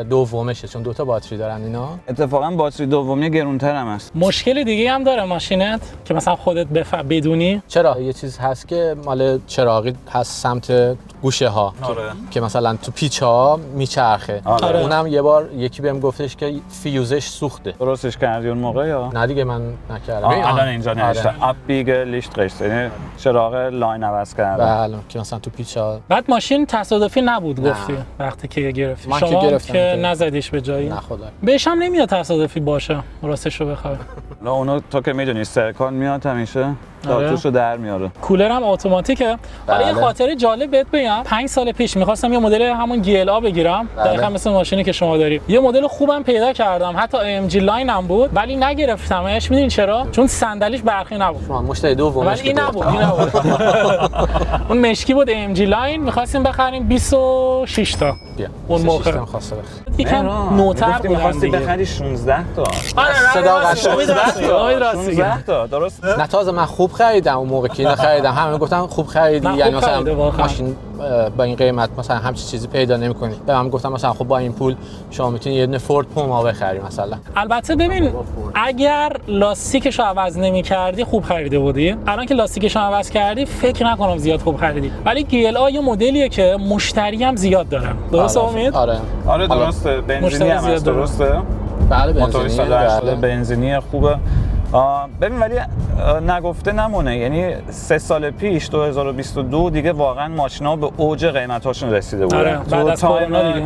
Speaker 1: دومشه چون 2 تا باتری دارن اینا.
Speaker 3: اتفاقا باتری دومی گرونتر هم است.
Speaker 2: مشکل دیگه هم داره ماشینت که مثلا خودت بدونی؟
Speaker 1: چرا یه چیز هست که مال چراغی هست سمت گوشه ها که مثلا تو پیچ ها میچرخه. اونم یه بار یکی بهم گفتش که فیوزش سوخته.
Speaker 3: درستش کردی اون موقع یا
Speaker 1: نه دیگه من نکردم.
Speaker 3: الان اینجا نوشته ابیگه لیشت قشت، یعنی چراغ لاین عوض کرده.
Speaker 1: بله که مثلا تو پیچ ها.
Speaker 2: بعد ماشین تصادفی نبود گفتی وقتی که گرفتی شما که نزدیش به جایی؟
Speaker 1: نه خدا.
Speaker 2: بهش هم نمیاد تصادفی باشه راستشو بخوای.
Speaker 3: نه اونو تو که میدونی سرکان میاد همیشه توشو در میاره.
Speaker 2: کولرم اتوماتیکه. حالا یه خاطره جالب بهت بگم. 5 سال پیش می‌خواستم یه مدل همون GLA بگیرم. دقیقاً مثل ماشینی که شما داری. یه مدل خوبم پیدا کردم. حتی AMG لاین هم بود ولی نگرفتمش. میدونین چرا؟ چون صندلیش برقی نبود.
Speaker 1: شما مشتری دومش.
Speaker 2: ولی این نبود. اون مشکی بود AMG لاین می‌خواستیم بخریم 26 تا. اون موقع
Speaker 1: خواسته بخریم.
Speaker 2: یکم نوتر بود.
Speaker 3: می‌خواستی بخری 16 تا.
Speaker 2: آره 16
Speaker 3: تا درسته؟
Speaker 1: نه تازه من خوب خریدم اون موقع که اینو خریدم همه گفتن خوب خریدی، یعنی مثلا ماشین با این قیمت مثلا همچین چیزی پیدا نمی‌کنی. به من گفتم مثلا خب با این پول شما میتونی یه دونه فورد پوما بخری مثلا.
Speaker 2: البته ببین اگر لاستیکشو عوض نمی‌کردی خوب خریده بودی. الان که لاستیکشو عوض کردی فکر نکنم زیاد خوب خریدی. ولی GLA یه مدلیه که مشتری هم زیاد داره. درسته امید؟
Speaker 3: آره درسته. بنزینی هم هست درسته؟
Speaker 1: بله
Speaker 3: بنزینی بنزینی خوبه. ببین ولی نگفته نمونه، یعنی 3 سال پیش 2022 دیگه واقعا ماشینا به اوج قیمتاشون رسیده بودن.
Speaker 2: بعد از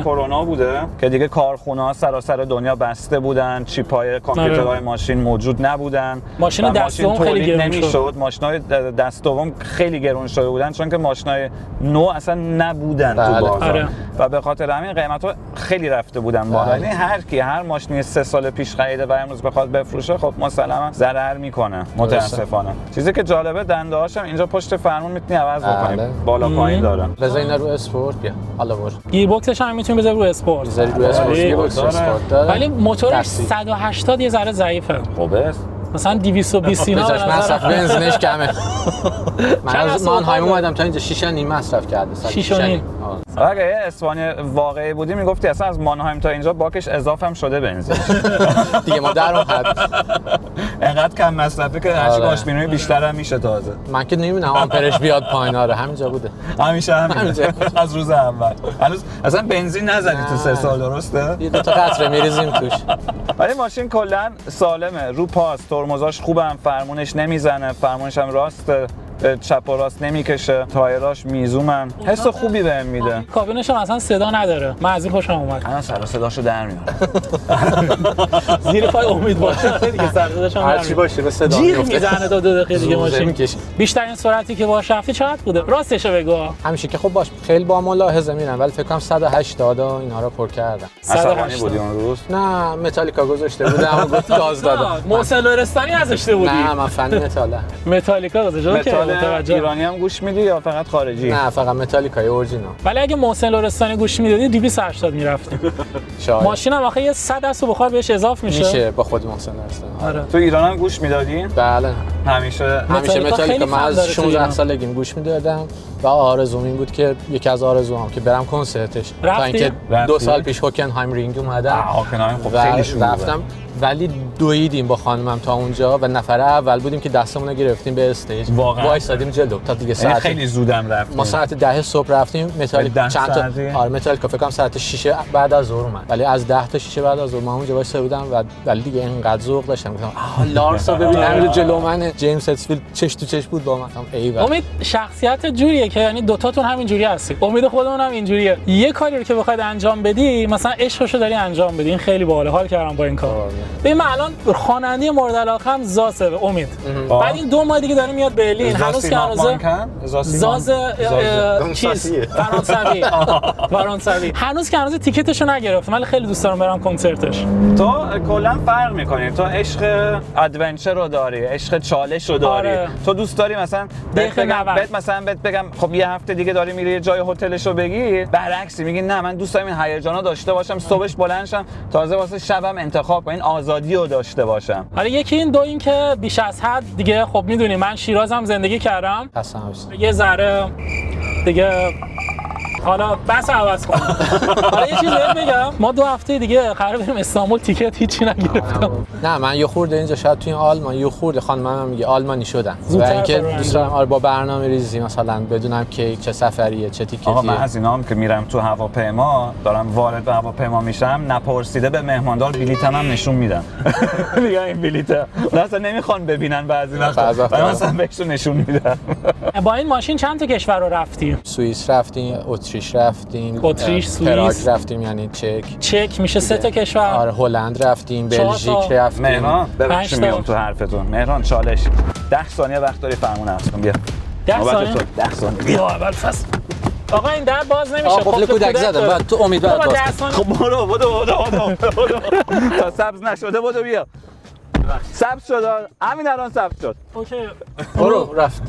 Speaker 3: کرونا بوده که دیگه کارخونه‌ها سراسر دنیا بسته بودن، چیپ‌های کامپیوترهای ماشین موجود نبودن،
Speaker 2: ماشین دست دوم خیلی گرون
Speaker 3: نمی‌شد، ماشینای دست دوم خیلی گرون شده بودن چون که ماشینای نو اصلا نبودن تو بازار و به خاطر همین قیمت‌ها خیلی رفته بودن بالا. یعنی هر ماشینی 3 سال پیش خریده و امروز بخواد بفروشه خب مثلا ضرر میکنه متاسفانه. چیزی که جالبه دنده‌هاش هم اینجا پشت فرمون میتونی عوض بکنی، بالا پایین داره.
Speaker 1: بذار اینا رو اسپورت بیا حالا برو.
Speaker 2: گیربکسش هم میتونی بذاری رو اسپورت.
Speaker 1: بذاری رو اسپورت، گیربکس اسپورت داره.
Speaker 2: ولی موتورش 180 یه ذره ضعیفه.
Speaker 3: خوبه.
Speaker 2: مثلا 220 اینا به نظر
Speaker 1: مصرف بنزینش کمه. من از مانهایم اومدم تا اینجا 6.5 مصرف کرده.
Speaker 2: 6.5.
Speaker 3: اگه یه اسپانیا واقعی بودی میگفتی اصلا از مانهایم تا اینجا باکش اضافه هم شده بنزین.
Speaker 1: دیگه ما در اون حد
Speaker 3: انقدر کم مصرفه که هرچی باش بینوی بیشتر هم میشه تازه.
Speaker 1: من که نمیدونم آمپرش بیاد پایین. آره همینجا بوده.
Speaker 3: همیشه از روز اول. هنوز اصلا بنزین نزدی تو 3 سال درسته؟
Speaker 1: یه دو تا قطره میریزیم توش.
Speaker 3: ولی ماشین کلا سالمه، رو پاس، ترمزاش خوبم، فرمونش نمیزنه، فرمونش هم راسته، چپ و راست نمیکشه، تایراش میزومن، حس خوبی بهم میده.
Speaker 2: کابینش هم اصلا صدا نداره. من از این خوشم اومد.
Speaker 3: الان سر صداشو در میاره.
Speaker 2: زیر پای امید باشه دیگه سر صداش هم
Speaker 1: هر چی باشه به صدا
Speaker 2: جیغ میزنه تا 2 دقیقه دیگه ماشین.
Speaker 1: بیشترین
Speaker 2: سرعتی که باهاش رفتی چقدر بوده؟ راستشو بگو.
Speaker 1: همیشه که خب باش خیلی با ملاحظه میرم ولی فکر کنم 180 اینا رو پر کردم.
Speaker 3: 180 بودی اون روز؟
Speaker 1: نه متالیکا گذاشته بودم و گفت گاز دادم.
Speaker 2: محسن لرستانی ازشته بودی؟
Speaker 1: نه من فنی متالیکا
Speaker 2: گذاشته.
Speaker 3: ایرانی هم گوش میدی یا فقط خارجی؟
Speaker 1: نه فقط متالیکای اورجینال.
Speaker 2: ولی اگه محسن لرستانی گوش میدادی 280 میرفتی. ماشین هم آخه یه 100 دست بخار بهش اضافه میشه
Speaker 1: با خود محسن لرستانی.
Speaker 2: آره.
Speaker 3: تو ایران هم گوش میدادی؟
Speaker 1: بله.
Speaker 3: همیشه
Speaker 1: متالیکا من از 16 سالگیم گوش میدادم و آرزوم این بود که یکی از آرزوام که برم کنسرتش. تا اینکه 2 سال پیش هوکنهایم رینگ اومدم.
Speaker 3: هوکنهایم خب خیلی شروع
Speaker 1: رفتم ولی دویدیم با خانمم تا اونجا و نفر اول بودیم که دستمون رو گرفتیم به استیج وایسادیم جلو تا دیگه ساعت
Speaker 3: خیلی زودم رفتیم.
Speaker 1: ما ساعت 10 صبح رفتیم متالیکا چند تا متالیکا فکر کنم ساعت 6 بعد از ظهر اومد ولی از 10 تا 6 بعد از ظهر ما اونجا وایساده بودم و ولی دیگه اینقدر ذوق داشتم گفتم لارسا ببین همین جلو منه. جیمز هتفیلد چش تو چش بود با من. ایول
Speaker 2: امید شخصیت جوریه که یعنی دوتاتون همین جوری هستید. امید خودمون هم اینجوریه. یه کاری رو که بخواید انجام بدی مثلا عشقشو داری انجام بدی این خیلی باحال. حال کردم با این کار. ببین من الان خواننده مورد علاقه‌ام زاسه امید. بعد این 2 ماه دیگه داره میاد برلین. هنوز که زاز چیز فرانسوی هنوز که تیکتشو نگرفتم ولی خیلی دوست دارم برم کنسرتش.
Speaker 3: تو کلا فرق می‌کنی. تو عشق ادونچر رو داری، عشق چالش رو داری. تو دوست داری مثلا بهت بگم خب یه هفته دیگه داری میری یه جای هتلشو بگی، برعکس میگی نه من دوست دارم این هیجانا داشته باشم، صبحش بلند شم تازه واسه شبم انتخاب کنم، این آزادی رو داشته باشم.
Speaker 2: آره یکی این دو این که بیش از حد دیگه خب میدونی من شیرازم زندگی کردم. یه ذره دیگه حالا بس عوض کن. حالا یه چیزی بهت بگم، ما 2 هفته دیگه قرار بریم استانبول، تیکت هیچی نگرفتم.
Speaker 1: نه من یه خورده اینجا شاید توی آلمان یه خورده خانمم میگه آلمانی شدن و
Speaker 2: زودتر
Speaker 1: اینکه
Speaker 2: کار
Speaker 1: دوست دارم با برنامه ریزی مثلا بدونم که چه سفریه چه تیکتیه.
Speaker 3: آقا من از اینام که میرم تو هواپیما دارم وارد به هواپیما میشم نپرسیده به مهماندار بلیطم هم نشون میدم. میگم این بلیطه اصلا نمیخوان ببینن بعضی وقتا مثلا بهشون نشون میدم.
Speaker 2: با این ماشین چند تا کشور رو رفتی؟
Speaker 1: سوئیس رفتیم، اتریش رفتیم،
Speaker 2: اتریش، سوئیس
Speaker 1: رفتیم یعنی چک
Speaker 2: میشه 3 تا کشور.
Speaker 1: آره هلند رفتیم، بلژیک رفتیم.
Speaker 3: مهران ببخشید میام تو حرفتون. مهران چالش 10 ثانیه وقت داری فرمون عرض کن بیا.
Speaker 2: 10 ثانیه
Speaker 3: 10 ثانیه
Speaker 2: بیا اول فصل. آقا این در باز نمیشه.
Speaker 1: خب کودک زدم بعد تو امیدوار باز.
Speaker 3: خب برو تا سبز نشده بدو بیا. سبز شد همین الان سبز شد.
Speaker 2: اوکی
Speaker 1: برو رفت.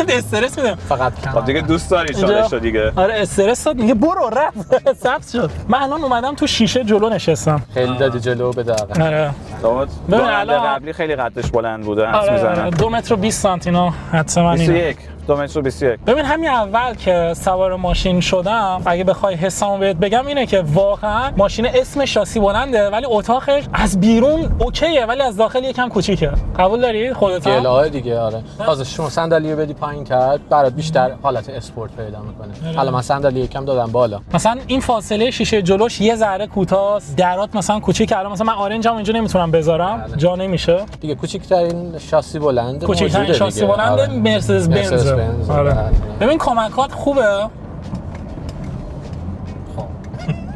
Speaker 2: استرس میدم
Speaker 1: فقط
Speaker 3: خب دیگه دوست داری چالش شد دیگه.
Speaker 2: آره استرس داد میگه برو رفت سبز شد. من الان اومدم تو شیشه جلو نشستم.
Speaker 1: خیلی دادی جلو به داغ.
Speaker 2: آره
Speaker 3: ببین الان قبلی خیلی قدش بلند بوده حدس میزنم
Speaker 2: 2 متر و 20 سانتی اینا حتما
Speaker 3: 21 2 متر و 21.
Speaker 2: ببین همین اول که سوار ماشین شدم اگه بخوای حسامو بهت بگم اینه که واقعا ماشین اسم شاسی بلنده ولی اتاقش از بیرون اوکیه ولی از داخل یکم کوچیکه. قبول داری خودت؟
Speaker 1: گلاه دیگه آره. تازه شما صندلی رو بدی پایین کرد برات بیشتر حالت اسپورت پیدا میکنه. حالا من صندلی یکم دادم بالا.
Speaker 2: مثلا این فاصله شیشه جلوش یه ذره کوتاست، درات مثلا کوچیکه. الان مثلا من آرنجم اینجا نمیتونم بذارم جا نمیشه.
Speaker 1: دیگه کوچیک‌ترین شاسی بلند
Speaker 2: کوچیک‌ترین شاسی بلند مرسدس بنز. آره. ببین کمکات خوبه.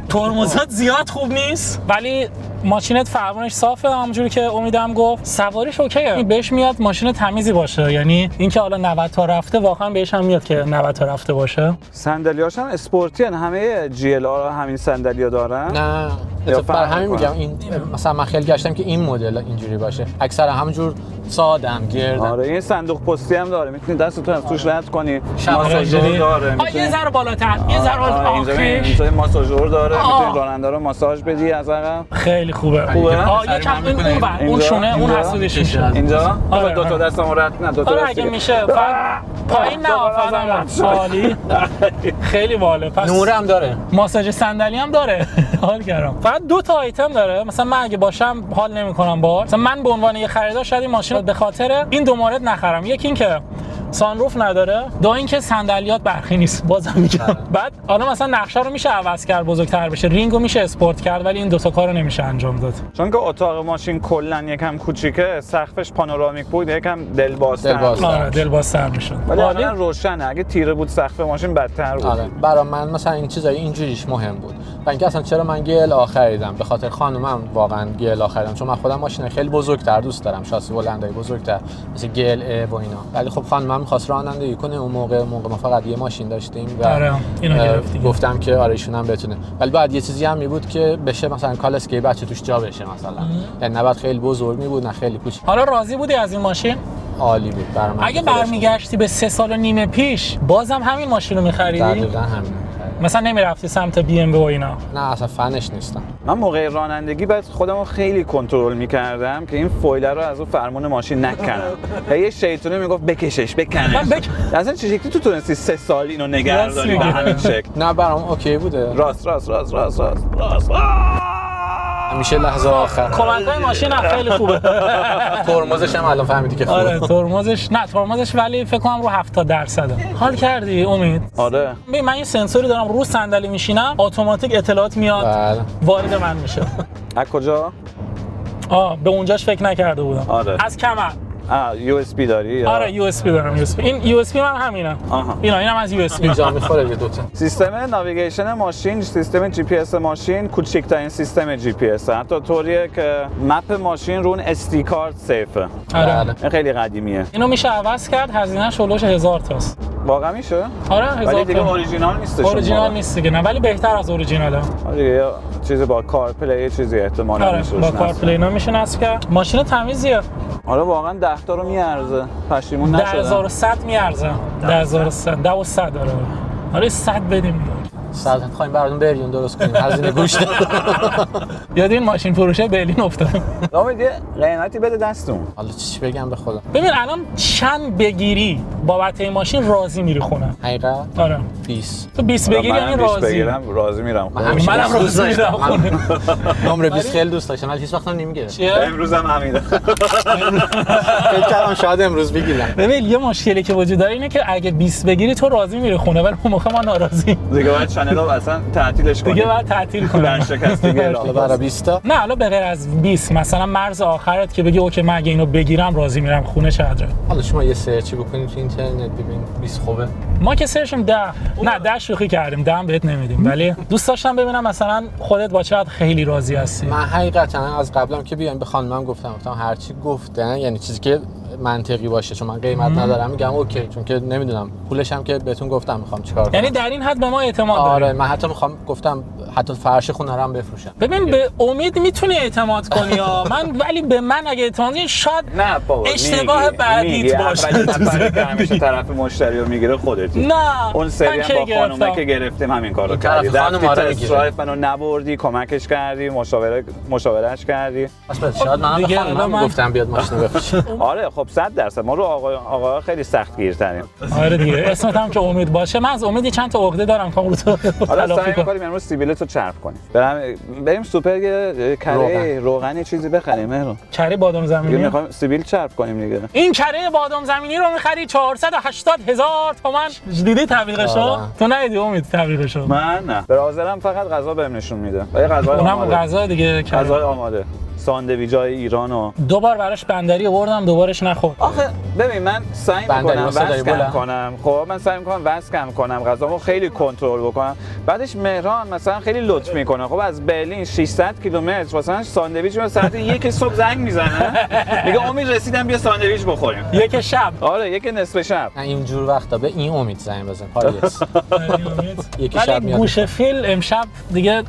Speaker 2: ترمزات زیاد خوب نیست ولی ماشینت فرمونش صافه همونجوری که امیدم گفت. سواریش اوکیه. بهش میاد ماشین تمیزی باشه. یعنی اینکه حالا 90 تا رفته واقعا بهش هم میاد که 90 تا رفته باشه.
Speaker 3: صندلیاش هم اسپورتی ان همه جی ال آر همین صندلی‌ها دارن.
Speaker 1: نه اتفاقا همین میگم این مثلا من خیلی گشتم که این مدل اینجوری باشه. اکثر همونجور ساده‌ام گردن.
Speaker 3: آره این صندوق پستی هم داره میتونی دستتو از توش رد کنی.
Speaker 2: ماساژور
Speaker 3: داره.
Speaker 2: یه ذره بالاتر یه ذره
Speaker 3: اینجا ماساژور داره میتونی راننده رو ماساژ بدی از عقب.
Speaker 2: خیلی خوبه. یکم اون شونه اون حسودش میشه.
Speaker 3: اینجا
Speaker 2: آره
Speaker 3: 2 تا دستمو رد نه 2 تا دست
Speaker 2: اگه میشه پایین نه آفرین عالی خیلی باله. پس
Speaker 1: نورم داره.
Speaker 2: ماساژ صندلی هم داره. حال کردم. فقط 2 تا آیتم داره. مثلا من اگه باشم حال نمیکنم باهاش. مثلا من به عنوان یه خریدار شاید این ماشین رو به خاطر این 2 مورد نخرم. یکی این که سانروف نداره، 2 اینکه صندلیات برقی نیست. بازم میگم بعد حالا مثلا نقشه رو میشه عوض کرد بزرگتر بشه، رینگو میشه اسپورت کرد ولی این 2 تا کارو نمیشه انجام داد.
Speaker 3: چون که اتاق ماشین کلا یکم کوچیکه، سقفش پانورامیک بود، یکم دلبازتر.
Speaker 2: آره دلبازتر میشد.
Speaker 3: ولی الان روشنه. اگه تیره بود سقف ماشین بدتر بود.
Speaker 1: آره برای من مثلا این چیزای اینجوریش مهم بود. و اینکه اصلا چرا من GLA خریدم به خاطر خانومم واقعا GLA خریدم چون من خودم ماشین خیلی بزرگتر دوست دارم، شاسی بلندای بزرگتر مثل GLA و اینا. ولی خب خانومم می‌خواست رانندگی کنه. اون موقع ما فقط یه ماشین داشتیم و
Speaker 2: آره اینو گرفتیم.
Speaker 1: گفتم که آره ایشون هم بتونه. ولی بعد یه چیزی هم می بود که بشه مثلا کالسکه بچه توش جا بشه مثلا. یعنی نباید خیلی بزرگ می بود نه خیلی کوچیک.
Speaker 2: حالا راضی بودی از این ماشین؟
Speaker 1: عالی بود برام.
Speaker 2: اگه برمیگشتی به 3 سال و نیم پیش بازم همین ماشین رو می‌خریدی؟
Speaker 1: دقیقاً همین.
Speaker 2: مثلا نمیرفتی سمت BMW و اینا؟
Speaker 1: نه اصلا فنش نیستم.
Speaker 3: من موقع رانندگی بعد خودم رو خیلی کنترل می‌کردم که این فویل رو از اون فرمون ماشین نکنم. یه شیطونه میگفت بکشش بکنش. اصلا چه شکلی تو تونستی 3 سال اینو نگهداری به همین شکل؟
Speaker 1: نه برام اوکی بوده.
Speaker 3: راست
Speaker 1: همیشه لحظه آخر.
Speaker 2: کمک‌های ماشین خیلی خوبه.
Speaker 1: ترمزش هم الان فهمیدی که خوبه.
Speaker 2: آره ترمزش ولی فکر کنم رو 70%. حال کردی امید؟
Speaker 3: آره.
Speaker 2: ببین من یه سنسوری دارم رو صندلی میشینم اتوماتیک اطلاعات میاد وارد من میشه.
Speaker 3: از کجا؟
Speaker 2: به اونجاش فکر نکرده بودم.
Speaker 3: آره.
Speaker 2: از کمر.
Speaker 3: USB داری؟
Speaker 2: آره USB دارم. این USB من همینه. اینم از USB.
Speaker 1: اینجا میخوره یه دوتا.
Speaker 3: سیستم ناویگیشن ماشین، سیستم GPS ماشین کوچکترین سیستم GPS. حتی طوریه که مپ ماشین رو اون SD کارت سیفه.
Speaker 2: آره.
Speaker 3: این خیلی قدیمیه.
Speaker 2: اینو میشه عوض کرد. هزینه‌اش هولوش 1000 تاست.
Speaker 3: واقعا میشه؟
Speaker 2: آره 1000
Speaker 3: ولی دیگه اوریجینال نیستش.
Speaker 2: اوریجینال نیست دیگه. نه ولی بهتر از اوریجیناله.
Speaker 3: آره یه چیزی با کارپلی چیزی احتمالاً میشه.
Speaker 2: با کارپلی اینا میشه نصب کرد. ماشین تمیزیه.
Speaker 3: آره واقعا 10 تا رو میارزه. پشیمون نشدم.
Speaker 2: 10100 میارزه. 10100 داره. آره 100 بدیم.
Speaker 1: سلطنت خواهیم براتون بریون درست کنیم هزینه گوشت.
Speaker 2: یاد این ماشین فروشه برلین افتادم.
Speaker 3: امید یه قیمتی بده دستون.
Speaker 1: حالا چی بگم به خدا.
Speaker 2: ببین الان چند بگیری بابت این ماشین راضی میری خونه؟
Speaker 1: حقیقت
Speaker 2: آره
Speaker 1: 20.
Speaker 2: تو 20 بگیری یعنی راضی.
Speaker 3: راضی میرم.
Speaker 2: منم راضی میرم خونه.
Speaker 1: نمره 20 خیلی دوست داشتم ولی هیچ وقت نمیگیره.
Speaker 3: امروز هم همینه.
Speaker 1: فکر کردم شاید امروز بگیرم.
Speaker 2: ببین یه مشکلی که وجود داره اینه که اگه 20 بگیری تو راضی میری خونه ولی اون موقع ما ناراضی.
Speaker 3: دیگه باید چنل رو اصلا تعطیلش کنیم.
Speaker 2: دیگه باید تعطیل کنیم.
Speaker 3: ورشکستگی
Speaker 1: حالا برای 20 تا
Speaker 2: نه حالا به غیر از 20 مثلا مرز آخرت که بگی اوکی من اگه اینو بگیرم راضی میرم خونه چقدره؟
Speaker 1: حالا شما یه سرچی بکنید تو اینترنت ببینید 20 خوبه.
Speaker 2: ما که سرچم 10 نه 10 شوخی کردیم 10 بهت نمیدیم ولی دوست داشتم ببینم مثلا خودت با چقدر خیلی راضی هستی.
Speaker 1: من حقیقتا از قبلم که بیام به خانمم گفتم هر چی گفتن یعنی چیزی که منطقی باشه چون من قیمت ندارم میگم اوکی چون که نمیدونم پولش هم که بهتون گفتم میخوام چیکار کنم.
Speaker 2: یعنی در این حد به ما اعتماد داری؟
Speaker 1: آره من حتی میخوام گفتم حتی فرش خونه رو هم بفروشم.
Speaker 2: ببین به امید میتونی اعتماد کنی ها من ولی به من اگه اعتماد کنی شاید
Speaker 3: نه بابا
Speaker 2: اشتباه بعدیت باشه.
Speaker 3: اولین نفری که همیشه طرف مشتری رو میگیره خودتی.
Speaker 2: نه
Speaker 3: اون سری هم با خانومه که گرفتیم همین کارو کردی.
Speaker 1: خانم آره میگیره.
Speaker 3: منو نبردی کمکش کردی مشاورهش کردی.
Speaker 1: اصلا شاید من به خانمم گفتم بیاد ماشین بفروشه.
Speaker 3: آره خب 100% ما رو آقا خیلی سخت گیرتریم.
Speaker 2: آره دیگه اسمت هم که امید باشه من از امید چند تا عقده دارم که رو تو
Speaker 3: حالا سعی می‌کنیم امروز سیبیلتو چرخ کنیم. بریم سوپر کره روغنی چیزی بخریم مهرو.
Speaker 2: کره بادام زمینی
Speaker 3: می‌خوایم سیبیل چرخ کنیم دیگه.
Speaker 2: این کره بادام زمینی رو می‌خری 480,000 تومان. دیدی تبلیغشو؟ تو ندیدی امید تبلیغشو؟
Speaker 3: من نه. برادرم فقط غذا بهم نشون میده. یه غذای
Speaker 2: اونم
Speaker 3: آماده.
Speaker 2: غذا دیگه
Speaker 3: غذای آماده. ساندویچای ایران و
Speaker 2: دو بار براش بندری آوردم دوبارش نخورد.
Speaker 3: آخه ببین من سعی می‌کنم وزن کنم. خب من سعی می‌کنم وزن کنم غذامو خیلی کنترل بکنم. بعدش مهران مثلا خیلی لطف میکنه. خب از برلین 600 کیلومتر مثلا ساندویچ رو ساعت 1 صبح زنگ میزنه. میگه امید رسیدم بیا ساندویچ بخوریم.
Speaker 2: یک شب.
Speaker 3: آره یک نصف شب.
Speaker 1: اینجور وقتا به این امید زنگ بزن پاریس.
Speaker 2: یک شب میاد. گوشه فیل امشب دیگه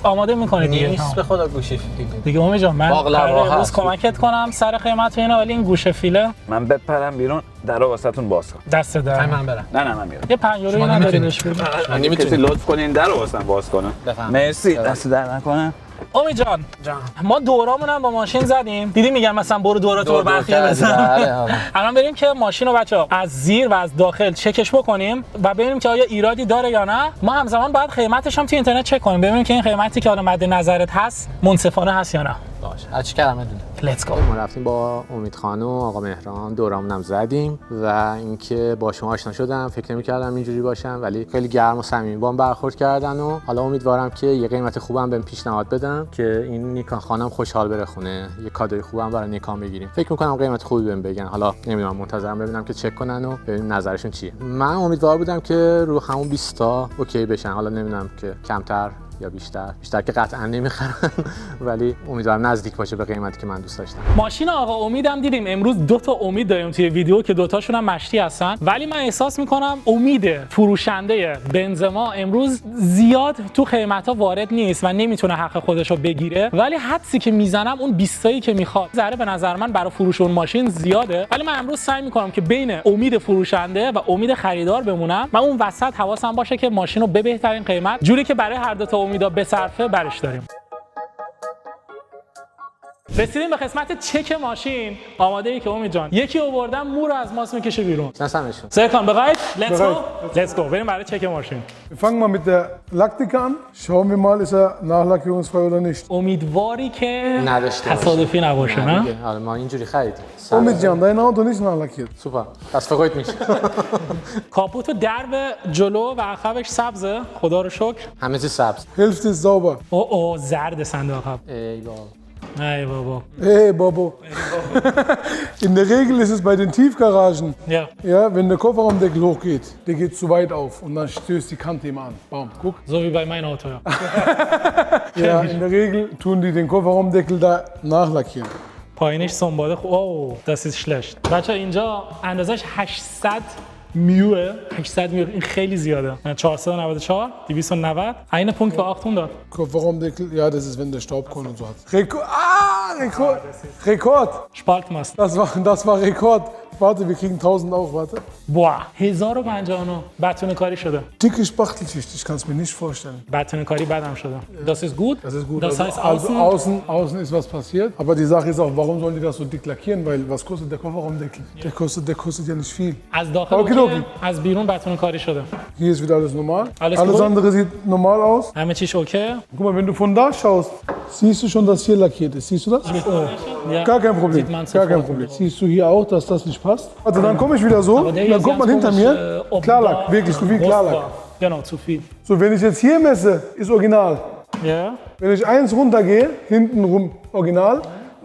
Speaker 2: آماده میکنه دیگه.
Speaker 1: نیست به خدا گوشه فیل.
Speaker 2: دیگه امید جان من امروز کمکت کنم سر قیمت اینا ولی این گوشه فیله
Speaker 3: من بپرم بیرون درو واسهتون باز کنم.
Speaker 2: دست در
Speaker 1: من برم.
Speaker 3: نه من میرم.
Speaker 2: یه 5 یورو نداریش بدید.
Speaker 3: من نمیتونی لطف کنین درو واسم باز کنم. مرسی دست در نکنه.
Speaker 2: امید جان ما دورامون هم با ماشین زدیم دیدی میگم مثلا برو دوراتور برخی بزن. الان بریم که ماشین رو بچه‌ها از زیر و از داخل چکش بکنیم و ببینیم که آیا ایرادی داره یا نه. ما همزمان باید قیمتش هم تو اینترنت چک کنیم ببینیم که این قیمتی که حالا مد نظرت هست منصفانه هست یا نه.
Speaker 1: باشه هر چی کردم بدون.
Speaker 2: لیتس گو.
Speaker 1: ما رفتیم با امید خانم و آقا مهران دورامون هم زدیم و اینکه با شما آشنا شدم فکر نمی‌کردم اینجوری باشن ولی خیلی گرم و صمیمی باهم برخورد کردن و حالا امیدوارم که یه قیمت خوبم بهم پیشنهاد بدن که این نیکان خانم خوشحال بره خونه یه کادوی خوبم برای نیکان بگیریم. فکر می‌کنم قیمت خوبی بهم بگن. حالا نمیدونم منتظرم ببینم که چک کنن و ببینیم نظرشون چیه. من امیدوار بودم که رو همون 20 تا اوکی بشن. حالا نمیدونم که کمتر یا بیشتر که قطعا نمیخرن ولی امیدوارم نزدیک باشه به قیمتی که من دوست داشتم.
Speaker 2: ماشین آقا امیدم دیدیم امروز 2 تا امید داریم توی ویدیو که 2 تاشون هم مشتی هستن ولی من احساس میکنم امید فروشنده بنزما امروز زیاد تو قیمتا وارد نیست و نمیتونه حق خودش رو بگیره ولی حدسی که میزنم اون 20 تایی که میخواد ذره به نظر من برای فروش اون ماشین زیاده ولی من امروز سعی میکنم که بین امید فروشنده و امید خریدار بمونم و اون وسط حواسم باشه که ماشین رو به بهترین قیمت جوری که برای هر دو تا امیدا به صرفه برش داریم. رسیدیم به قسمت چک ماشین. آماده ای که امید جان یکی آوردم مو رو از ماس میکشه بیرون.
Speaker 1: نسمشون.
Speaker 2: سرکان bereit? Let's go بریم برای چک ماشین.
Speaker 4: Wir fangen mal mit der Lackdicke an. Schauen wir mal, ist er nachlackierungsfrei oder nicht.
Speaker 2: امیدواری که
Speaker 1: نداشته باشه.
Speaker 2: تصادفی نباشه نه؟
Speaker 1: آره ما اینجوری خریدیم.
Speaker 4: Omid Can, dein Auto nicht nachlackiert.
Speaker 1: سوپر. دست فقط میشه.
Speaker 2: کاپوت و درب جلو و عقبش سبزه خدا رو شکر.
Speaker 1: همه چیز سبز.
Speaker 4: Hälfte ist sauber.
Speaker 2: او زرد صندوق عقب.
Speaker 1: ای بابا.
Speaker 2: ای بابا.
Speaker 4: Hey Bobo. In der Regel ist es bei den Tiefgaragen, ja, wenn der Kofferraumdeckel hochgeht, der geht zu weit auf und dann stößt die Kante ihm an. Bam, guck.
Speaker 2: So wie bei meinem Auto, ja.
Speaker 4: Ja, in der Regel tun die den Kofferraumdeckel da nachlackieren.
Speaker 2: پایینش سنباده اوه das ist schlecht. بچه اینجا اندازش 800 میوه 800 میو این خیلی زیاده. 494 290 eine Punkt für 800.
Speaker 4: Kofferraumdeckel, ja, das ist wenn der Staubkorn und so hat. Rekord. Rekord.
Speaker 2: Spaltmast.
Speaker 4: Das war Rekord. Warte, wir kriegen 1000 auch, warte.
Speaker 2: Boah, 1059 بتونه کاری شده.
Speaker 4: Dicke Spachtelschicht, ich kann es mir nicht vorstellen.
Speaker 2: بتونه کاری بدم شده. Das ist gut.
Speaker 4: Das ist gut.
Speaker 2: Das heißt
Speaker 4: außen ist was passiert. Aber die Sache ist auch, warum sollen die das so dick lackieren? Weil was kostet der Kofferraumdeckel? Der kostet ja nicht viel.
Speaker 2: از داخل
Speaker 4: Okidoki.
Speaker 2: از بیرون بتونه کاری شده.
Speaker 4: Hier ist wieder alles normal.
Speaker 2: Alles
Speaker 4: Alles
Speaker 2: gut?
Speaker 4: andere sieht normal aus.
Speaker 2: همه چیش اوکی.
Speaker 4: Guck mal, wenn du von da schaust, siehst du schon, dass hier lackiert ist. Siehst du das?
Speaker 2: Ja.
Speaker 4: Gar kein Problem.
Speaker 2: Sieht man
Speaker 4: Gar kein
Speaker 2: sofort.
Speaker 4: Problem. Siehst du hier auch, dass das nicht passt? Also dann komme ich wieder so,
Speaker 2: Aber der hier
Speaker 4: dann
Speaker 2: ist
Speaker 4: guck mal
Speaker 2: ganz
Speaker 4: hinter
Speaker 2: komisch,
Speaker 4: mir.
Speaker 2: ob
Speaker 4: Klarlack,
Speaker 2: da
Speaker 4: wirklich zu viel
Speaker 2: groß
Speaker 4: Klarlack.
Speaker 2: war. Genau, zu viel.
Speaker 4: So, wenn ich jetzt hier messe, ist original.
Speaker 2: Ja.
Speaker 4: Wenn ich eins runtergehe, hinten rum original.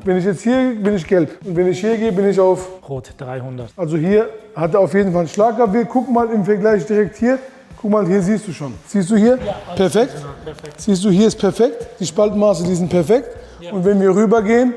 Speaker 4: Wenn ich jetzt hier bin ich gelb. Und wenn ich hier gehe, bin ich auf.
Speaker 2: Rot 300.
Speaker 4: Also hier hat er auf jeden Fall einen Schlag gehabt. Wir gucken mal im Vergleich direkt hier. Guck mal, hier siehst du schon. Siehst du hier?
Speaker 2: Ja,
Speaker 4: perfekt.
Speaker 2: Genau, perfekt.
Speaker 4: Siehst du, hier ist perfekt. Die Spaltmaße, die sind perfekt.
Speaker 2: Ja.
Speaker 4: Und wenn wir rübergehen,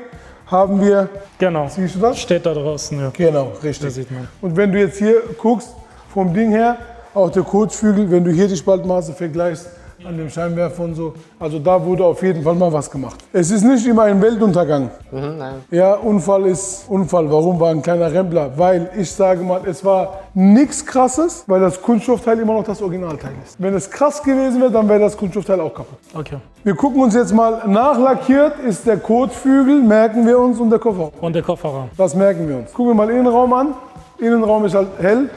Speaker 4: haben wir.
Speaker 2: Genau.
Speaker 4: Siehst du das?
Speaker 2: Steht da draußen, ja.
Speaker 4: Genau, richtig.
Speaker 2: Das sieht man.
Speaker 4: Und wenn du jetzt hier guckst, vom Ding her, auch der Kotflügel, wenn du hier die Spaltmaße vergleichst, an dem Scheinwerfer und so, also da wurde auf jeden Fall mal was gemacht. Es ist nicht immer ein Weltuntergang.
Speaker 1: Nein.
Speaker 4: Ja, Unfall ist Unfall. Warum war ein kleiner Rempler? Weil ich sage mal, es war nichts Krasses, weil das Kunststoffteil immer noch das Originalteil ist. Wenn es krass gewesen wäre, dann wäre das Kunststoffteil auch kaputt.
Speaker 2: Okay.
Speaker 4: Wir gucken uns jetzt mal, nachlackiert ist der Kotflügel, merken wir uns, und der Kofferraum.
Speaker 2: Und der Kofferraum.
Speaker 4: Das merken wir uns. Gucken wir mal Innenraum an. Innenraum ist halt hell.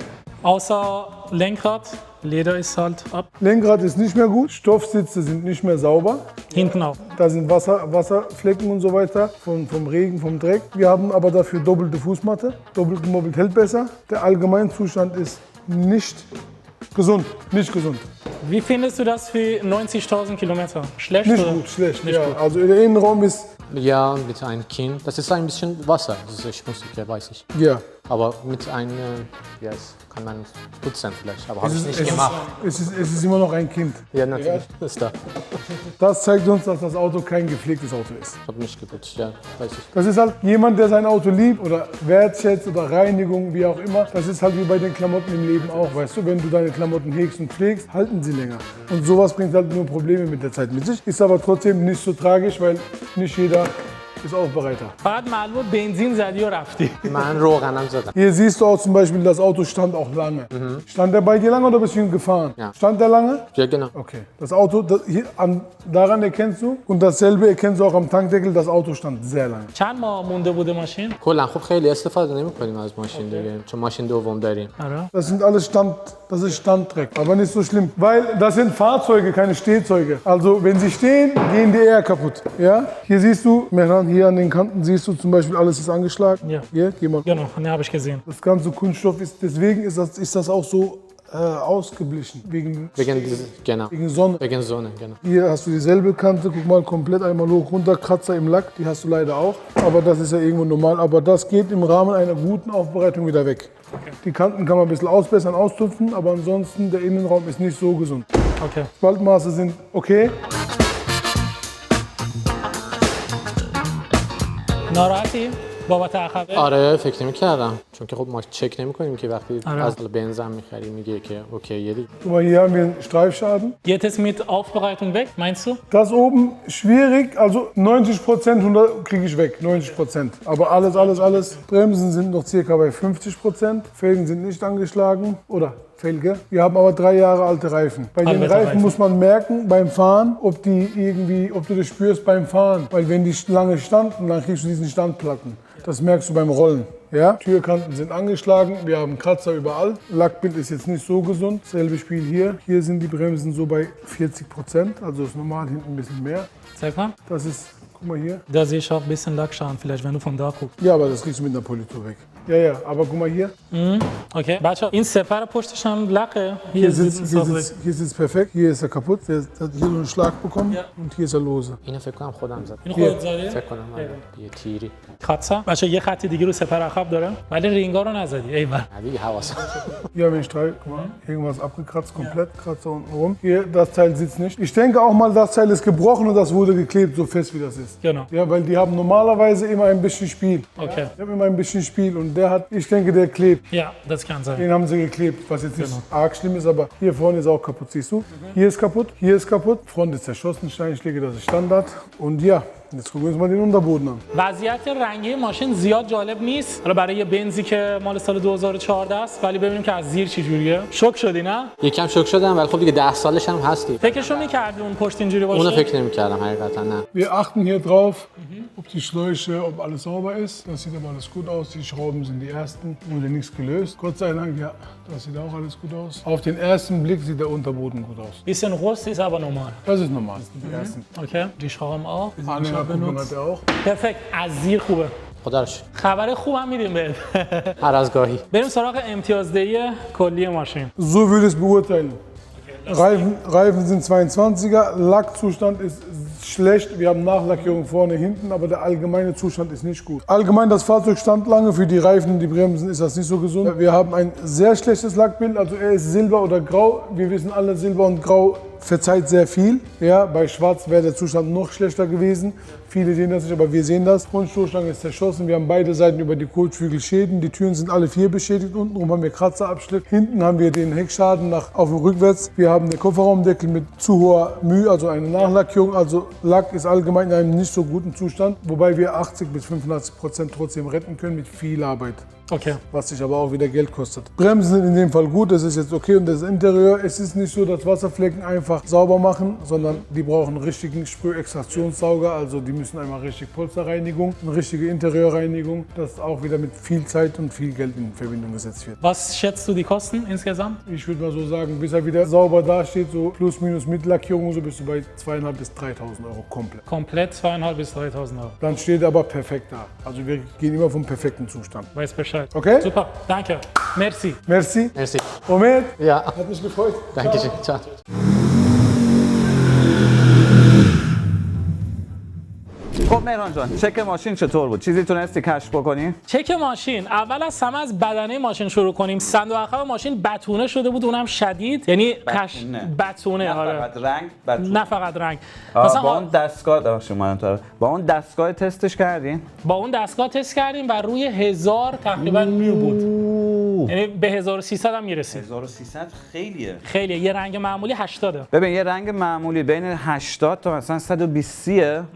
Speaker 2: Außer Lenkrad, Leder ist halt ab.
Speaker 4: Lenkrad ist nicht mehr gut. Stoffsitze sind nicht mehr sauber.
Speaker 2: Hinten auch.
Speaker 4: Da sind Wasserflecken und so weiter vom Regen, vom Dreck. Wir haben aber dafür doppelte Fußmatte. Doppelt gemobbelt hält besser. Der Allgemeinzustand ist nicht gesund. Nicht gesund.
Speaker 2: Wie findest du das für 90.000 Kilometer? Schlecht
Speaker 4: Nicht
Speaker 2: oder?
Speaker 4: gut, schlecht.
Speaker 2: Nicht
Speaker 4: Ja.
Speaker 2: gut.
Speaker 4: Also der Innenraum ist,
Speaker 1: Ja, mit einem Kind. Das ist ein bisschen Wasser. Das ist schmutzig, ja, weiß ich.
Speaker 4: ja.
Speaker 1: Aber mit einem, ja, das kann man putzen vielleicht. Aber habe ich nicht gemacht.
Speaker 4: Es ist immer noch ein Kind.
Speaker 1: Ja, natürlich. Ist da.
Speaker 4: Das zeigt uns, dass das Auto kein gepflegtes Auto ist.
Speaker 1: Ich habe nicht geputzt, ja, weiß ich.
Speaker 4: Das ist halt jemand, der sein Auto liebt oder wertschätzt oder Reinigung, wie auch immer. Das ist halt wie bei den Klamotten im Leben auch, weißt du. Wenn du deine Klamotten hegst und pflegst, halten sie länger. Und sowas bringt halt nur Probleme mit der Zeit mit sich. Ist aber trotzdem nicht so tragisch, weil nicht jeder ist Aufbereiter.
Speaker 2: فقط معلومه بنزین زدی و رفتی.
Speaker 1: من روغنم زدم.
Speaker 4: Hier siehst du auch zum Beispiel, das Auto stand auch lange. Stand der bei dir lange oder bist du ihn gefahren?
Speaker 1: Ja.
Speaker 4: Stand der lange?
Speaker 1: Ja, genau.
Speaker 4: Okay. Das Auto, daran erkennst du, und dasselbe erkennst du auch am Tankdeckel, das Auto stand sehr lange.
Speaker 2: چند ماه مونده بوده ماشین؟
Speaker 1: کلا خب خیلی استفاده نمی‌کنیم از ماشین دیگه چون ماشین دوم داریم.
Speaker 2: آره.
Speaker 4: Das ist Standdreck, aber nicht so schlimm, weil das sind Fahrzeuge, keine Stehzeuge. Also wenn sie stehen, gehen die eher kaputt. Ja? Hier siehst du, Mehran, hier an den Kanten siehst du zum Beispiel, alles ist angeschlagen.
Speaker 2: Ja.
Speaker 4: Hier, geh mal.
Speaker 2: Genau, ne, habe ich gesehen.
Speaker 4: Das ganze Kunststoff ist, deswegen ist das auch so ausgeblichen, wegen
Speaker 1: Genau.
Speaker 4: Sonne.
Speaker 1: Wegen Sonne, genau.
Speaker 4: Hier hast du dieselbe Kante, guck mal, komplett einmal hoch, runter, Kratzer im Lack, die hast du leider auch. Aber das ist ja irgendwo normal, aber das geht im Rahmen einer guten Aufbereitung wieder weg.
Speaker 2: Okay.
Speaker 4: Die Kanten kann man ein bisschen ausbessern, austupfen, aber ansonsten der Innenraum ist nicht so gesund.
Speaker 2: Okay.
Speaker 4: Spaltmaße sind okay.
Speaker 2: ناراحتی بابت عقبه؟
Speaker 1: آره فکر نمی‌کردم چون که خب ما چک نمی‌کنیم که وقتی
Speaker 2: آره.
Speaker 1: از بنزین می‌خریم میگه که اوکیه دیگه.
Speaker 4: Guck mal, hier haben wir einen Streifschaden.
Speaker 2: Geht es mit Aufbereitung weg, meinst du?
Speaker 4: Das oben schwierig, also 90% kriege ich weg, 90%. Aber alles. Bremsen sind noch circa bei 50%. Felgen sind nicht angeschlagen oder Felge. Wir haben aber 3 Jahre alte Reifen. Bei den Reifen muss man merken beim Fahren, ob du das spürst beim Fahren. Weil wenn die lange standen, dann kriegst du diesen Standplatten. Das merkst du beim Rollen. Ja? Türkanten sind angeschlagen, wir haben Kratzer überall. Lackbild ist jetzt nicht so gesund. Selbe Spiel hier. Hier sind die Bremsen so bei 40%, also ist normal, hinten ein bisschen mehr.
Speaker 2: Zeig mal.
Speaker 4: Das ist, guck mal hier.
Speaker 2: Da sehe ich auch ein bisschen Lackschaden, vielleicht wenn du von da guckst.
Speaker 4: Ja, aber das kriegst du mit einer Politur weg. Ja, aber guck mal hier.
Speaker 2: Okay. بچه‌ها این سپر پشتش هم لقه.
Speaker 4: Hier sitzt perfekt, hier ist er kaputt. Der hat hier so einen Schlag bekommen
Speaker 2: Ja.
Speaker 4: und hier ist er lose.
Speaker 1: اینو فکر کنم خودم زدم.
Speaker 2: اینو خودت زدی؟
Speaker 1: فکر کنم آره. یه تیری.
Speaker 2: خاصا بچه‌ها یه خط دیگه رو سپر عقب داره ولی رینگا رو نزدی. ایول.
Speaker 1: دیگه حواسم.
Speaker 4: Hier haben wir einen Streif, guck mal, irgendwas abgekratzt, komplett, Kratzer unten rum. Hier, das Teil sitzt nicht. Ich denke auch mal, das Teil ist gebrochen und das wurde geklebt, so fest wie das ist.
Speaker 2: Genau.
Speaker 4: Ja, weil die haben normalerweise immer ein bisschen Spiel.
Speaker 2: Okay.
Speaker 4: Die haben immer ein bisschen Spiel und der hat, ich denke, der klebt.
Speaker 2: Ja, das kann sein.
Speaker 4: Den haben sie geklebt, was jetzt nicht arg schlimm ist, aber hier vorne ist auch kaputt, siehst du? Hier ist kaputt, Front ist zerschossen, Steinschläge, das ist Standard. Und ja, Jetzt gucken wir uns mal den Unterboden an.
Speaker 2: وضعیت رنگی ماشین زیاد جالب نیست. حالا برای یه بنزی که مال سال 2014 است، ولی ببینیم که از زیر چه جوریه. شوک شدی نه؟
Speaker 1: یکم شوک شدم ولی خب دیگه 10 سالش هم هستی.
Speaker 2: فکرشو می‌کردی اون پشت اینجوری باشه؟
Speaker 1: اونو فکر نمی‌کردم حقیقتا نه.
Speaker 4: Wir achten hier drauf, ob die Schläuche, ob alles sauber ist. Das sieht aber alles gut aus. Die Schrauben sind die ersten. Wurde nichts gelöst. Gott sei Dank, ja, das sieht auch alles gut aus. Auf den ersten Blick sieht der Unterboden gut aus.
Speaker 2: Bisschen Rost ist aber normal.
Speaker 4: Das ist normal. Das sind die ersten.
Speaker 2: Okay, die Schrauben auch.
Speaker 4: Anhängerkupplung hat er auch.
Speaker 2: Perfekt. از زیر خوبه.
Speaker 1: خدا رو شکر.
Speaker 2: خبر خوبم میدیم بهت.
Speaker 1: هر از گاهی.
Speaker 2: بریم سراغ امتیازدهی کلی ماشین.
Speaker 4: So würde ich es beurteilen. Reifen sind 22er, Lackzustand ist schlecht. Wir haben Nachlackierung vorne, hinten, aber der allgemeine Zustand ist nicht gut. Allgemein, das Fahrzeug stand lange, für die Reifen und die Bremsen ist das nicht so gesund. Wir haben ein sehr schlechtes Lackbild, also er ist silber oder grau. Wir wissen alle, silber und grau verzeiht sehr viel. Ja, bei schwarz wäre der Zustand noch schlechter gewesen. Viele sehen das nicht, aber wir sehen das. Frontstoßstange ist zerschossen. Wir haben beide Seiten über die Kotflügel Schäden. Die Türen sind alle 4 beschädigt. Untenrum haben wir Kratzerabschnitt. Hinten haben wir den Heckschaden auf dem Rückwärts. Wir haben den Kofferraumdeckel mit zu hoher Mühe, also eine Nachlackierung. Also Lack ist allgemein in einem nicht so guten Zustand, wobei wir 80 bis 85% trotzdem retten können mit viel Arbeit.
Speaker 2: Okay.
Speaker 4: Was sich aber auch wieder Geld kostet. Bremsen sind in dem Fall gut, das ist jetzt okay. Und das Interieur, es ist nicht so, dass Wasserflecken einfach sauber machen, sondern die brauchen einen richtigen Sprühextraktionssauger. Also die müssen einmal richtig Polsterreinigung, eine richtige Interieurreinigung, das auch wieder mit viel Zeit und viel Geld in Verbindung gesetzt wird.
Speaker 2: Was schätzt du die Kosten insgesamt?
Speaker 4: Ich würde mal so sagen, bis er wieder sauber dasteht, so plus minus mit Lackierung, so bist du bei 2.500 bis 3.000 Euro komplett.
Speaker 2: Komplett 2.500 bis 3.000 Euro.
Speaker 4: Dann steht er aber perfekt da. Also wir gehen immer vom perfekten Zustand.
Speaker 2: Weiß Bescheid.
Speaker 4: Okay?
Speaker 2: Super, danke. Merci.
Speaker 4: Merci.
Speaker 1: مرسی.
Speaker 4: Omed,
Speaker 1: Ja.
Speaker 4: hat mich gefreut.
Speaker 1: Danke schön. Ciao.
Speaker 3: خب مهران جان، چک ماشین چطور بود؟ چیزی تونستی کشف بکنی؟
Speaker 2: چک ماشین اول از همه از بدنه ماشین شروع کنیم. صندوق عقب ماشین بتونه شده بود، اونم شدید، یعنی بتونه آره.
Speaker 3: فقط رنگ،
Speaker 2: نه فقط رنگ.
Speaker 3: مثلا با اون دستگاه تستش کردین؟
Speaker 2: با اون دستگاه تست کردیم و روی 1000 تقریبا میو بود. یعنی به 1300 هم میرسید.
Speaker 3: 1300 خیلیه.
Speaker 2: خیلیه. یه رنگ معمولی 80.
Speaker 3: ببین یه رنگ معمولی بین 80 تا مثلا 120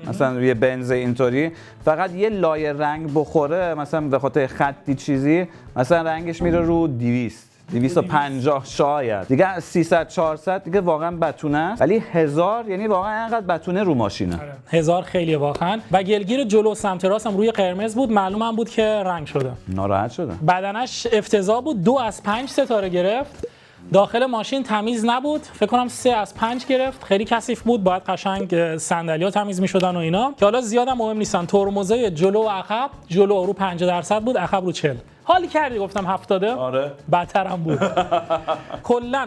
Speaker 3: مثلا یه بنز اینطوری، فقط یه لایه رنگ بخوره مثلا به خاطر خطی چیزی، مثلا رنگش میره رو 250 شاید دیگه. از 300 400 دیگه واقعا بتونه است، ولی 1000 یعنی واقعا اینقدر بتونه رو ماشینه.
Speaker 2: 1000 خیلیه واقعا. و گلگیر جلو سمت راست هم روی قرمز بود، معلومم بود که رنگ شده.
Speaker 3: ناراحت شده.
Speaker 2: بدنش افتضاح بود، 2 از 5 ستاره گرفت. داخل ماشین تمیز نبود، فکر کنم 3 از 5 گرفت. خیلی کثیف بود، باید قشنگ صندلی‌ها تمیز می‌شدن و اینا که حالا زیادم مهم نیستن. ترمزای جلو و عقب، جلو رو 50% بود، عقب رو 40. حالی کردی گفتم 70.
Speaker 3: آره.
Speaker 2: بدترم بود.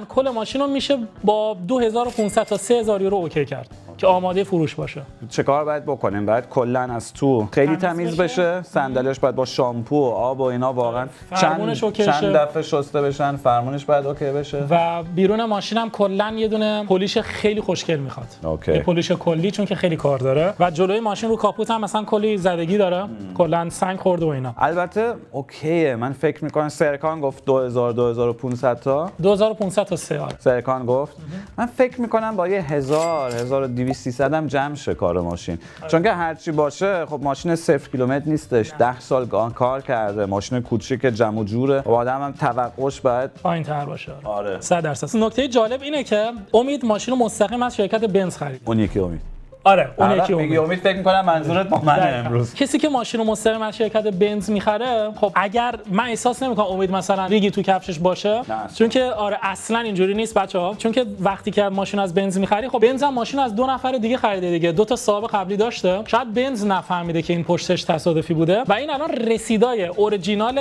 Speaker 2: کل ماشین رو میشه با 2500 تا 3000 یورو اوکی کرد که آماده فروش باشه.
Speaker 3: چه کار باید بکنیم؟ باید کلا از تو خیلی تمیز بشه، صندلیاش باید با شامپو و آب و اینا واقعا چند دفعه شسته بشن، فرمونش باید اوکی بشه.
Speaker 2: و بیرون ماشینم کلا یه دونه پولیش خیلی خوشگل میخواد. یه پولیش کلی، چون که خیلی کار داره. و جلوی ماشین رو کاپوت هم مثلا کلی زدگی داره، کلا سنگ خورده و اینا.
Speaker 3: البته اوکیه، من فکر میکنم سرکان گفت 2500 تا
Speaker 2: 2500 تا 3
Speaker 3: سرکان گفت. من فکر میکنم با یه 1200 هم جمع شه کار ماشین، چون که هرچی باشه خب ماشین 0 کیلومتر نیستش، 10 سال کار کرده، ماشین کوچیک جمع و جوره و آدم هم توقعش باید
Speaker 2: پایین‌تر باشه.
Speaker 3: آره
Speaker 2: 100%. نکته جالب اینه که امید ماشین رو مستقیم از شرکت بنز خرید.
Speaker 3: اون یکی امید.
Speaker 2: آره اون یکی
Speaker 3: امید فکر می‌کنم منظورت با منه امروز.
Speaker 2: کسی که ماشین رو مستقیم از شرکت بنز میخره، خب اگر من احساس نمی‌کنم امید مثلا ریگی تو کفشش باشه، چون که آره اصلا اینجوری نیست بچه‌ها. چون که وقتی که ماشین از بنز میخری، خب بنز هم ماشین از 2 نفر دیگه خریده دیگه، 2 تا صاحب قبلی داشته، شاید بنز نفهمیده که این پشتش تصادفی بوده و این الان رسیدای اورجینال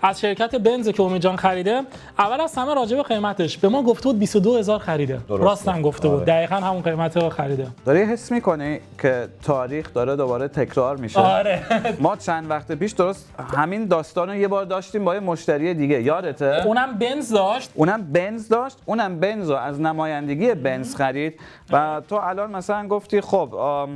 Speaker 2: از شرکت بنز که امید جان خریده. اول از همه راجع به قیمتش به ما گفته بود 22000 خریده، راستن گفته بود، دقیقاً همون قیمت رو خریده.
Speaker 3: داری حس می‌کنی که تاریخ داره دوباره تکرار میشه؟
Speaker 2: آره.
Speaker 3: ما چند وقت پیش درست همین داستانو یه بار داشتیم با یه مشتری دیگه، یادته؟
Speaker 2: اونم بنز داشت،
Speaker 3: اونم بنز رو از نمایندگی بنز خرید و تو الان مثلا گفتی خب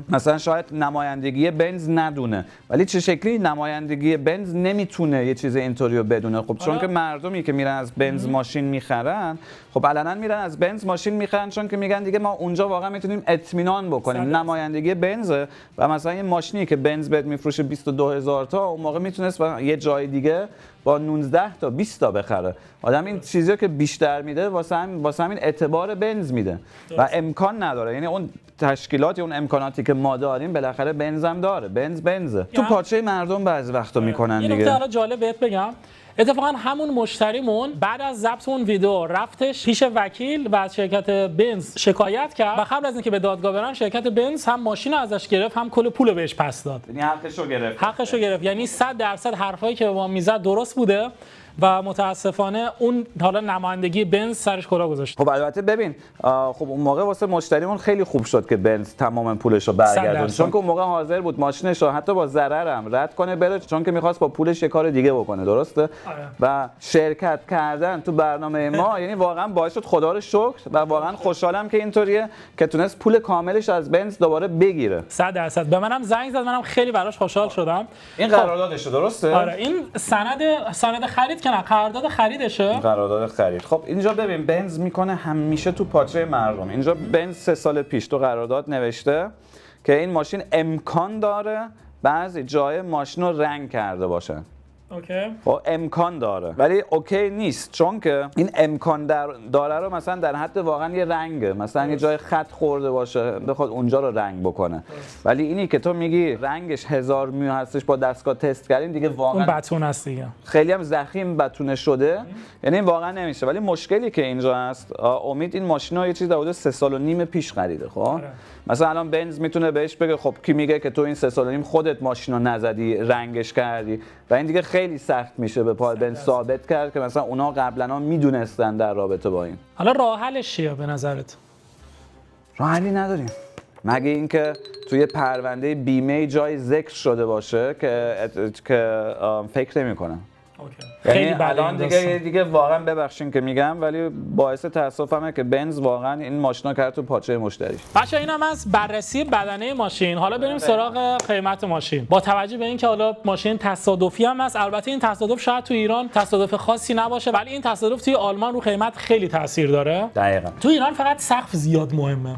Speaker 3: مثلا شاید نمایندگی بنز ندونه، ولی چه شکلی نمایندگی بنز نمیتونه یه چیز اینطوری رو بدونه؟ خب چون که مردمی که میرن از بنز ماشین میخرن، خب علنا میرن از بنز ماشین میخرن چون که میگن دیگه ما اونجا واقعا میتونیم اطمینان بکنیم، نمایندگی بنزه و مثلا این ماشینی که بنز بهت میفروشه 22,000 تا اون موقع میتونست یه جای دیگه با 19 تا 20 تا بخره. آدم این چیزی که بیشتر میده واسه همین اعتبار بنز میده و امکان نداره. یعنی اون تشکیلات، اون امکاناتی که ما داریم بالاخره بنز هم داره. بنزه تو پاچه مردم بعضی وقتا میکنن دیگه.
Speaker 2: یه نکته حالا جالب بهت بگم، اتفاقا همون مشتریمون بعد از ضبط اون ویدیو رفتش پیش وکیل و از شرکت بنز شکایت کرد و قبل از اینکه به دادگاه برن شرکت بنز هم ماشین رو ازش گرفت هم کل پول بهش پس داد.
Speaker 3: یعنی حقش رو گرفت.
Speaker 2: یعنی 100% حرفایی که به ما میزد درست بوده و متاسفانه اون حالا نمایندگی بنز سرش کلاه گذاشت.
Speaker 3: خب البته ببین، خب اون موقع واسه مشتریمون خیلی خوب شد که بنز تمام پولش رو برگردون، چون که اون موقع حاضر بود ماشینش رو حتی با ضررم رد کنه بره، چون که می‌خواست با پولش یه کار دیگه بکنه. درسته؟
Speaker 2: آره.
Speaker 3: و شرکت کردن تو برنامه ما یعنی واقعا باعث شد خدا رو شکر و واقعا خوشحالم که اینطوریه که تونست پول کاملش از بنز دوباره بگیره.
Speaker 2: 100% به منم زنگ زد، منم خیلی براش خوشحال شدم.
Speaker 3: این قراردادشه، درسته؟
Speaker 2: آره، این سند خرید که نه، قرارداد خریدشه.
Speaker 3: قرارداد خرید. خب اینجا ببین بنز میکنه همیشه تو پاچه مردم. اینجا بنز 3 سال پیش تو قرارداد نوشته که این ماشین امکان داره بعضی جای ماشین رو رنگ کرده باشن.
Speaker 2: اوکی.
Speaker 3: خب امکان داره ولی اوکی نیست، چون که این امکان داره رو مثلا در حد واقعا یه رنگه، مثلا یه جای خط خورده باشه بخواد اونجا رو رنگ بکنه. ولی اینی که تو میگی رنگش 1000 میو هستش با دستگاه تست کردیم دیگه واقعا
Speaker 2: اون بتون هست دیگه،
Speaker 3: خیلی هم ضخیم بتونه شده، یعنی واقعا نمیشه. ولی مشکلی که اینجا هست، امید این ماشین رو یه چیز حدود 3 سال و نیم پیش خریده. خب مثلا الان بنز میتونه بهش بگه خب کی میگه که تو این 3 سال و نیم خودت ماشین رو نزدی رنگش کردی، و این دیگه خیلی سخت میشه به پای بنز ثابت کرد که مثلا اونا قبلا میدونستن در رابطه با این.
Speaker 2: حالا راه حلش چیه به نظرت؟
Speaker 3: راه حلی نداریم مگه اینکه توی پرونده بیمه جای ذکر شده باشه که فکر نمی‌کنم. یعنی الان دیگه واقعا ببخشین که میگم ولی باعث تاسفمه که بنز واقعا این ماشینا کرد تو پاچه مشتریش.
Speaker 2: بچه‌ها اینم از بررسی بدنه ماشین. حالا بریم سراغ قیمت ماشین. با توجه به اینکه حالا ماشین تصادفی هم هست، البته این تصادف شاید تو ایران تصادف خاصی نباشه ولی این تصادف توی آلمان رو قیمت خیلی تاثیر داره.
Speaker 3: دقیقاً.
Speaker 2: تو ایران فقط سقف زیاد مهمه.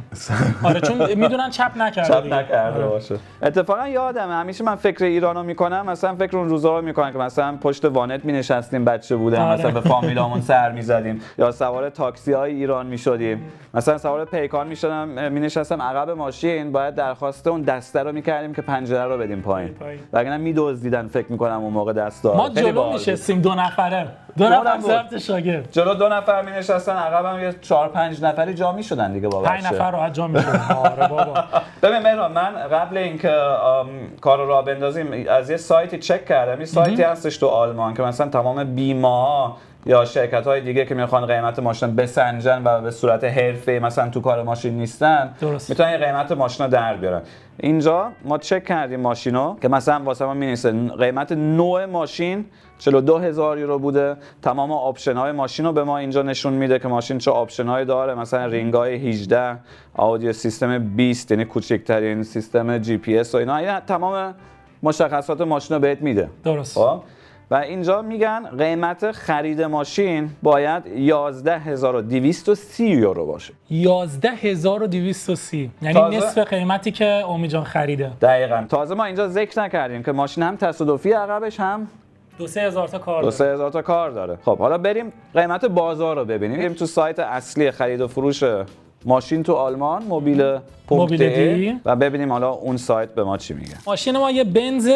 Speaker 2: آره، چون میدونن چپ نکرده.
Speaker 3: باشه. اتفاقا یادمه همیشه من فکر ایرانو میکنم، مثلا فکر اون روزا رو میکنم که مثلا پشت وانت مینشستیم بچه بودم، مثلا به فامیلامون سر میزدیم یا سوار تاکسی های ایران میشدیم، مثلا سوار پیکان میشدم مینشستم عقب ماشین، باید درخواست اون دسته رو میکردیم که پنجره رو بدیم پایین، وگرنه میدزدیدن فکر میکنم اون موقع دستا.
Speaker 2: ما جلو میشستیم 2 نفره، 2 نفر ضبط شاگرد
Speaker 3: جلو 2 نفر مینشستن، عقبم یه 4-5 نفری جا میشدن دیگه با بچه
Speaker 2: 5 نفر راحت جا میشدن. آره بابا.
Speaker 3: ببین مهران، من قبل اینکه کار رو راه بندازیم از یه سایتی چک کردم. این سایتی هستش تو آلمان که مثلا تمام بیمه‌ها یا شرکت‌های دیگه که میخوان قیمت ماشین بسنجن و به صورت حرفه‌ای مثلا تو کار ماشین نیستن میتونن یه قیمت ماشین رو در بیارن. اینجا ما چک کردیم ماشینو که مثلا واسه ما می‌نویسه قیمت نوع ماشین 42,000 یورو بوده. تمام آپشن‌های ماشین رو به ما اینجا نشون میده که ماشین چه آپشن‌هایی داره، مثلا رینگ‌های 18، آدیو سیستم 20 یعنی کوچکترین سیستم جی پی اس و اینا، یعنی تمام مشخصات ماشین رو بهت میده.
Speaker 2: درست.
Speaker 3: خب و اینجا میگن قیمت خرید ماشین باید 11,230 یورو باشه.
Speaker 2: 11,230 یعنی نصف قیمتی که امید جان خریده.
Speaker 3: دقیقاً. تازه ما اینجا ذکر نکردیم که ماشین هم تصادفی عقبش هم
Speaker 2: 2-3 هزار تا کار داره.
Speaker 3: 2-3 هزار تا کار داره. خب حالا بریم قیمت بازار رو ببینیم. بریم تو سایت اصلی خرید و فروش ماشین تو آلمان، موبیل و ببینیم حالا اون سایت به ما چی میگه.
Speaker 2: ماشین ما یه بنز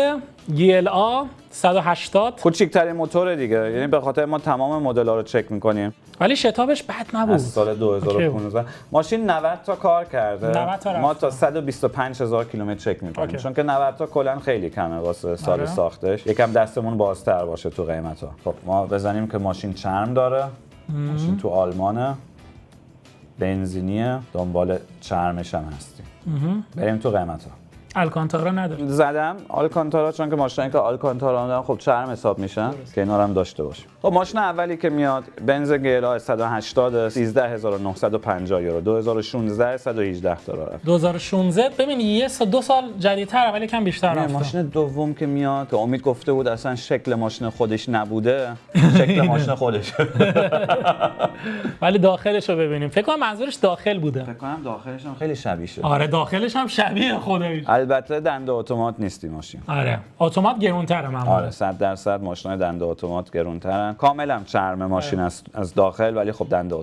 Speaker 2: GLA 180
Speaker 3: کوچیک‌ترین موتور دیگه، یعنی به خاطر ما تمام مدل‌ها رو چک می‌کنیم
Speaker 2: ولی شتابش بد نبود.
Speaker 3: از سال 2015 ماشین 90 تا کار کرده.
Speaker 2: 90 تا
Speaker 3: ما تا 125,000 کیلومتر چک می‌کنیم چون که 90 تا کلاً خیلی کمه واسه سال ساختش. یکم دستمون بازتر باشه تو قیمت‌ها. خب ما بزنیم که ماشین چرم داره. ماشین تو آلمانه، بنزینیه، دنبال چرمش هم هستیم. بریم تو قیمت‌ها.
Speaker 2: الکانتارا نداره.
Speaker 3: زدم آلکانتارا، چون که ماشینایی که آلکانتارا دارن خب چرم حساب میشن که اینا رو هم داشته باشیم. خب ماشین اولی که میاد بنز گلا 180 13950 یورو، 2016 118 تا راه رفت.
Speaker 2: 2016 ببین دو سال جدیدتر ولی کم بیشتر رفته.
Speaker 3: ماشین دوم که میاد که امید گفته بود اصلا شکل ماشین خودش نبوده، شکل ماشین خودش.
Speaker 2: ولی داخلش رو ببینیم. فکر کنم منظورش داخل بوده.
Speaker 3: فکر کنم داخلش هم خیلی شبیه شده.
Speaker 2: آره داخلش هم شبیه خودش.
Speaker 3: البته دنده اتومات نیستی ماشین.
Speaker 2: آره اتومات گرونتره معمولا.
Speaker 3: آره 100% ماشینای دنده اتومات گرونترن. کاملا چرم ماشین است از داخل، ولی خب دنده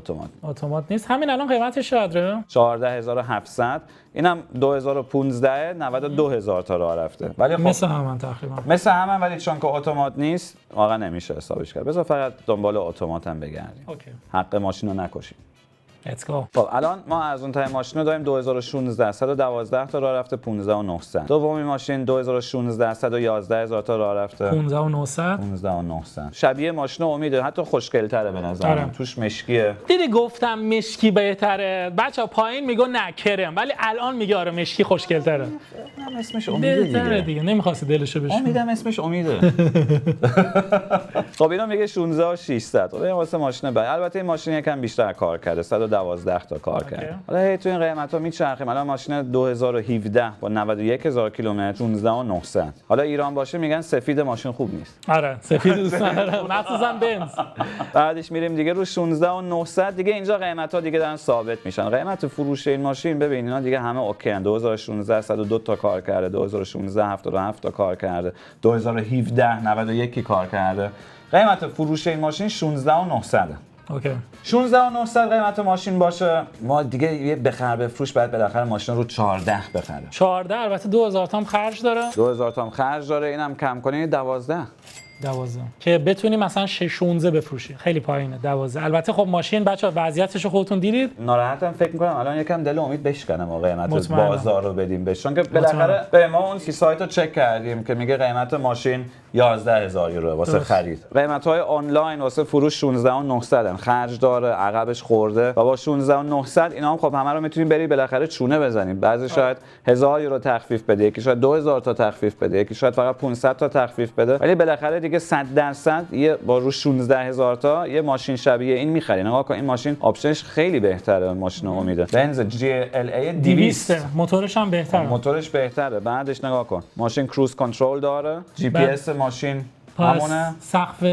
Speaker 2: اتومات نیست. همین الان قیمتش چقدره؟
Speaker 3: 14700. اینم 2015 92000 تا راه رفته. ولی خب
Speaker 2: مثل همون تقریبا.
Speaker 3: مثل همون، ولی چون که اتومات نیست واقعا نمیشه حسابش کرد. بذار فقط دنبال اتومات هم بگردیم.
Speaker 2: اوکی.
Speaker 3: حق ماشین رو نکشیم.
Speaker 2: Let's go.
Speaker 3: خب الان ما ارزون ترین ماشین رو داریم 2016 112 تا راه رفته 15900. دومی ماشین 2016 111000 تا راه رفته
Speaker 2: 15900.
Speaker 3: 15900. شبیه ماشین امیده، حتی خوشگل‌تره به نظر من. توش مشکیه.
Speaker 2: دیدی گفتم مشکی بهتره. بچا پایین میگه نه کرم، ولی الان میگه آره مشکی خوشگل‌تره.
Speaker 3: هم اسمش امیده
Speaker 2: دیگه. نمی‌خواستی دلشو بشکنی.
Speaker 3: امیدم اسمش امیده. خب اینا میگه 16600. خب واسه ماشین بعد البته این ماشین یکم بیشتر کار کرده، 112 تا کار کرد. حالا هی تو این قیمتا میچرخیم. الان ماشین 2017 با 91000 کیلومتر 16900. حالا ایران باشه میگن سفید ماشین خوب نیست.
Speaker 2: آره سفید دوست ندارم، مخصوصا بنز.
Speaker 3: بعدش میریم دیگه رو 16900. دیگه اینجا قیمتا دیگه دارن ثابت میشن. قیمت فروش این ماشین ببین اینا دیگه همه اوکی ان. 2016 102 تا کار کرده، 2016 77 تا کار کرده، 2017 91 کار کرده. قیمت فروش این ماشین 16900.
Speaker 2: اوکی.
Speaker 3: 16900 قیمت ماشین باشه. ما دیگه یه بخر بفروش باید بالاخره ماشین رو 14 بخره.
Speaker 2: 14 البته 2000 تا هم خرج داره.
Speaker 3: 2000 تا هم خرج داره. اینم کم کنین 12
Speaker 2: که بتونی مثلا 616 بفروشی. خیلی پایینه 12. البته خب ماشین بچا وضعیتش خودتون دیدید.
Speaker 3: ناراحتم فکر می‌کنم الان یکم دل امید بشکنم و قیمت بازار رو بدیم بهش، چون که بالاخره به ما اون سایت رو چک کردیم که میگه قیمت ماشین 11000 یورو واسه خرید. قیمت‌های آنلاین واسه فروش 16900 خرج داره، عقبش خورده و با 16900 اینا هم خب همه رو میتونیم بری بالاخره چونه بزنیم. بعضی شاید 1000 یورو تخفیف بده، یکی شاید 2000 تا تخفیف بده، یکی شاید فقط 500 تا تخفیف بده، ولی بالاخره دیگه 100% یه با رو 16000 تا یه ماشین شبیه این می‌خرید. نگاه کن این ماشین آپشنش خیلی بهتره. ماشین امیده بنز GLA 200
Speaker 2: موتورش هم بهتره.
Speaker 3: موتورش بهتره. بعدش نگاه کن ماشین کروز کنترل داره، GPS ماشین همونه،
Speaker 2: سقف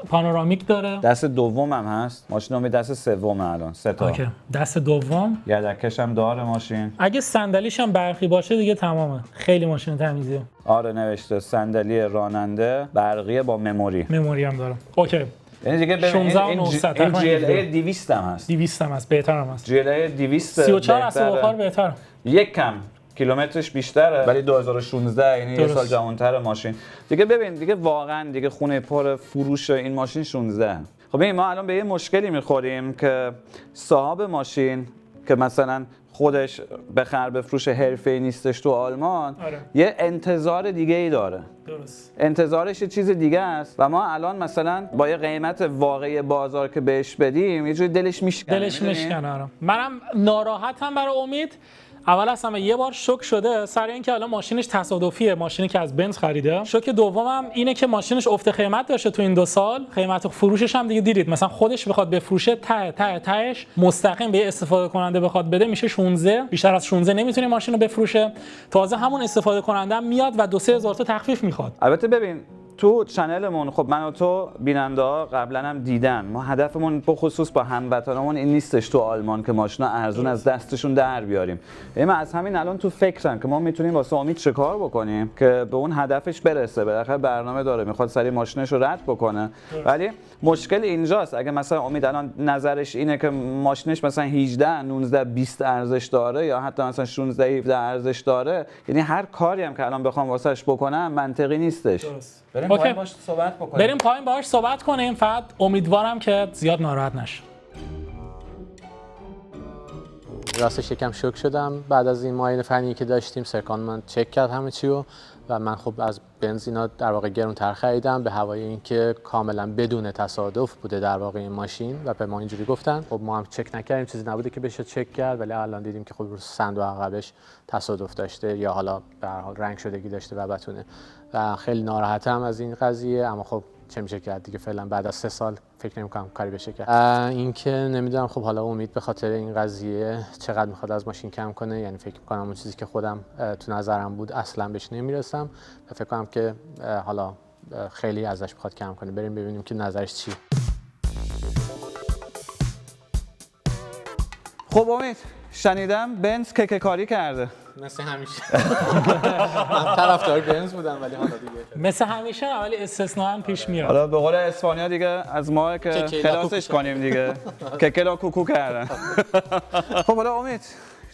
Speaker 2: پانورامیک داره.
Speaker 3: دست دوم هم هست. ماشین امید دست سوم الان 3 تا.
Speaker 2: اوکی. دست دوم.
Speaker 3: یدکش هم داره ماشین.
Speaker 2: اگه صندلیش هم برقی باشه دیگه تمامه. خیلی ماشین تمیزیه.
Speaker 3: آره نوشته صندلی راننده برقیه با مموری.
Speaker 2: مموری هم داره. اوکی.
Speaker 3: یعنی دیگه ببین این GLA 200 هم هست.
Speaker 2: 200 هم هست، بهتر هم هست.
Speaker 3: GLA 200
Speaker 2: 34 اسب بخار بهتر.
Speaker 3: یک کم کیلومترش بیشتره ولی 2016 یعنی یه سال جوان‌تر ماشین. دیگه ببین دیگه واقعا دیگه خونه پر فروش این ماشین 16. خب ببین ما الان به یه مشکلی میخوریم که صاحب ماشین که مثلا خودش بخر بفروش حرفه‌ای نیستش تو آلمان، یه انتظار دیگه ای داره.
Speaker 2: درست.
Speaker 3: انتظارش یه چیز دیگه است و ما الان مثلا با یه قیمت واقعی بازار که بهش بدیم یه جوری دلش میشکنه.
Speaker 2: منم ناراحتم برای امید. اول از همه یه بار شوک شده سر اینکه الان ماشینش تصادفیه، ماشینی که از بنز خریده. شوک دومم اینه که ماشینش افت قیمت داشته تو این 2 سال. قیمت فروشش هم دیگه دیدید، مثلا خودش بخواد بفروشه تهش مستقیم به استفاده کننده بخواد بده میشه 16. بیشتر از 16 نمیتونه ماشین رو بفروشه. تازه همون استفاده کننده هم میاد و 2-3 هزار تا تخفیف میخواد.
Speaker 3: البته ببین تو چنلمون خب من و تو بیننده‌ها قبلا هم دیدن، ما هدفمون به خصوص با هموطنامون این نیستش تو آلمان که ماشینا ارزون از دستشون در بیاریم. من از همین الان تو فکرم که ما میتونیم واسه امید چه کار بکنیم که به اون هدفش برسه. بالاخره برنامه داره، میخواد سری ماشینش رو رد بکنه. ولی مشکل اینجاست اگه مثلا امید الان نظرش اینه که ماشینش مثلا 18 19 20 ارزش داره یا حتی مثلا 16 17 ارزش داره، یعنی هر کاری هم که الان بخوام واسش بکنم منطقی نیستش. بریم پایین باهاش صحبت بکنیم.
Speaker 2: بریم پایین باهاش صحبت کنیم. فقط امیدوارم که زیاد ناراحت نشه.
Speaker 1: راستش یکم شوک شدم بعد از این معاینه فنی که داشتیم. سرکان من چک کرد همه چی رو و من خب از بنز اینا در واقع گرونتر خریدم به هوای اینکه کاملا بدون تصادف بوده در واقع این ماشین و به ما اینجوری گفتن. خب ما هم چک نکردیم، چیزی نبوده که بشه چک کرد، ولی الان دیدیم که خب رو صندوق عقبش تصادف داشته یا حالا به هر حال رنگ شدگی داشته و بتونه و خیلی ناراحتم از این قضیه. اما خب چه میشه کرد دیگه، فعلا بعد از 3 سال فکر نمی‌کنم کاری بشه کرد. اینکه نمیدونم خب حالا امید به خاطر این قضیه چقدر میخواد از ماشین کم کنه، یعنی فکر می‌کنم اون چیزی که خودم تو نظرم بود اصلا بهش نمیرسم و فکر کنم که حالا خیلی ازش میخواد کم کنه. بریم ببینیم که نظرش چیه.
Speaker 3: خب امید، شنیدم بنز ککه کاری کرده.
Speaker 1: مثل همیشه من طرفدار بنز بودم ولی حالا دیگه
Speaker 2: مثل همیشه ولی استثنا پیش میاد.
Speaker 3: حالا به قول اسپانیا دیگه از ما که خلاصش کنیم دیگه. ککلا کوکو کردن. خب حالا امید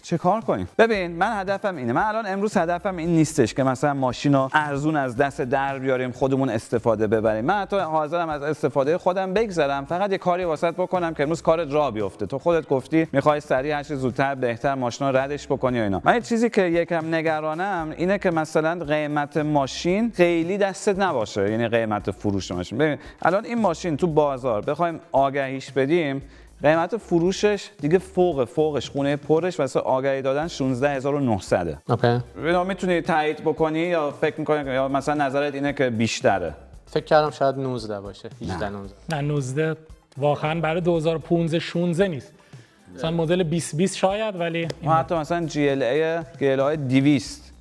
Speaker 3: چه کار کنیم؟ ببین من هدفم اینه. من الان امروز هدفم این نیستش که مثلا ماشین رو ارزون از دست در بیاریم خودمون استفاده ببریم. من حتی حاضرم از استفاده خودم بگذرم، فقط یه کاری واسط بکنم که امروز کارت راه بیفته. تو خودت گفتی میخوای سریع هر چه زودتر بهتر ماشینا ردش بکنی و اینا. من چیزی که یکم نگرانم اینه که مثلا قیمت ماشین خیلی دستت نباشه، یعنی قیمت فروش ماشین. ببین الان این ماشین تو بازار بخوایم آگهیش بدیم، قیمت فروشش دیگه فوقش خونه پرش واسه آگهی دادن 16900.
Speaker 1: اوکی.
Speaker 3: میتونی تایید بکنی یا فکر می‌کنی یا مثلا نظرت اینه که بیشتره؟
Speaker 1: فکر کردم شاید 19 باشه. 18 19.
Speaker 2: نه 19 واقعا برای 2015 16 نیست. مثلا مدل 2020 شاید، ولی
Speaker 3: ما حتی مثلا GLA 200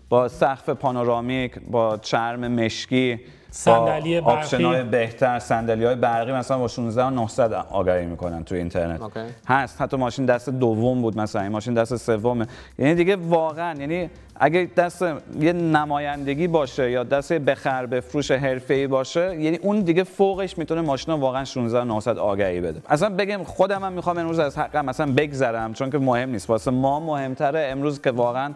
Speaker 3: با سقف پانورامیک با چرم مشکی
Speaker 2: صندلی برقی،
Speaker 3: آپشن‌های بهتر، صندلی‌های برقی مثلا با 16900 آگهی میکنن تو اینترنت. هست حتی ماشین دست دوم بود، مثلا این ماشین دست سومه. یعنی دیگه واقعا یعنی اگه دست یه نمایندگی باشه یا دست بخر بفروش حرفه‌ای باشه، یعنی اون دیگه فوقش میتونه ماشینا واقعا 16900 آگهی بده. اصلا بگم خودم هم میخوام امروز از حقم مثلا بگذرم، چون که مهم نیست، واسه ما مهمتره امروز که واقعا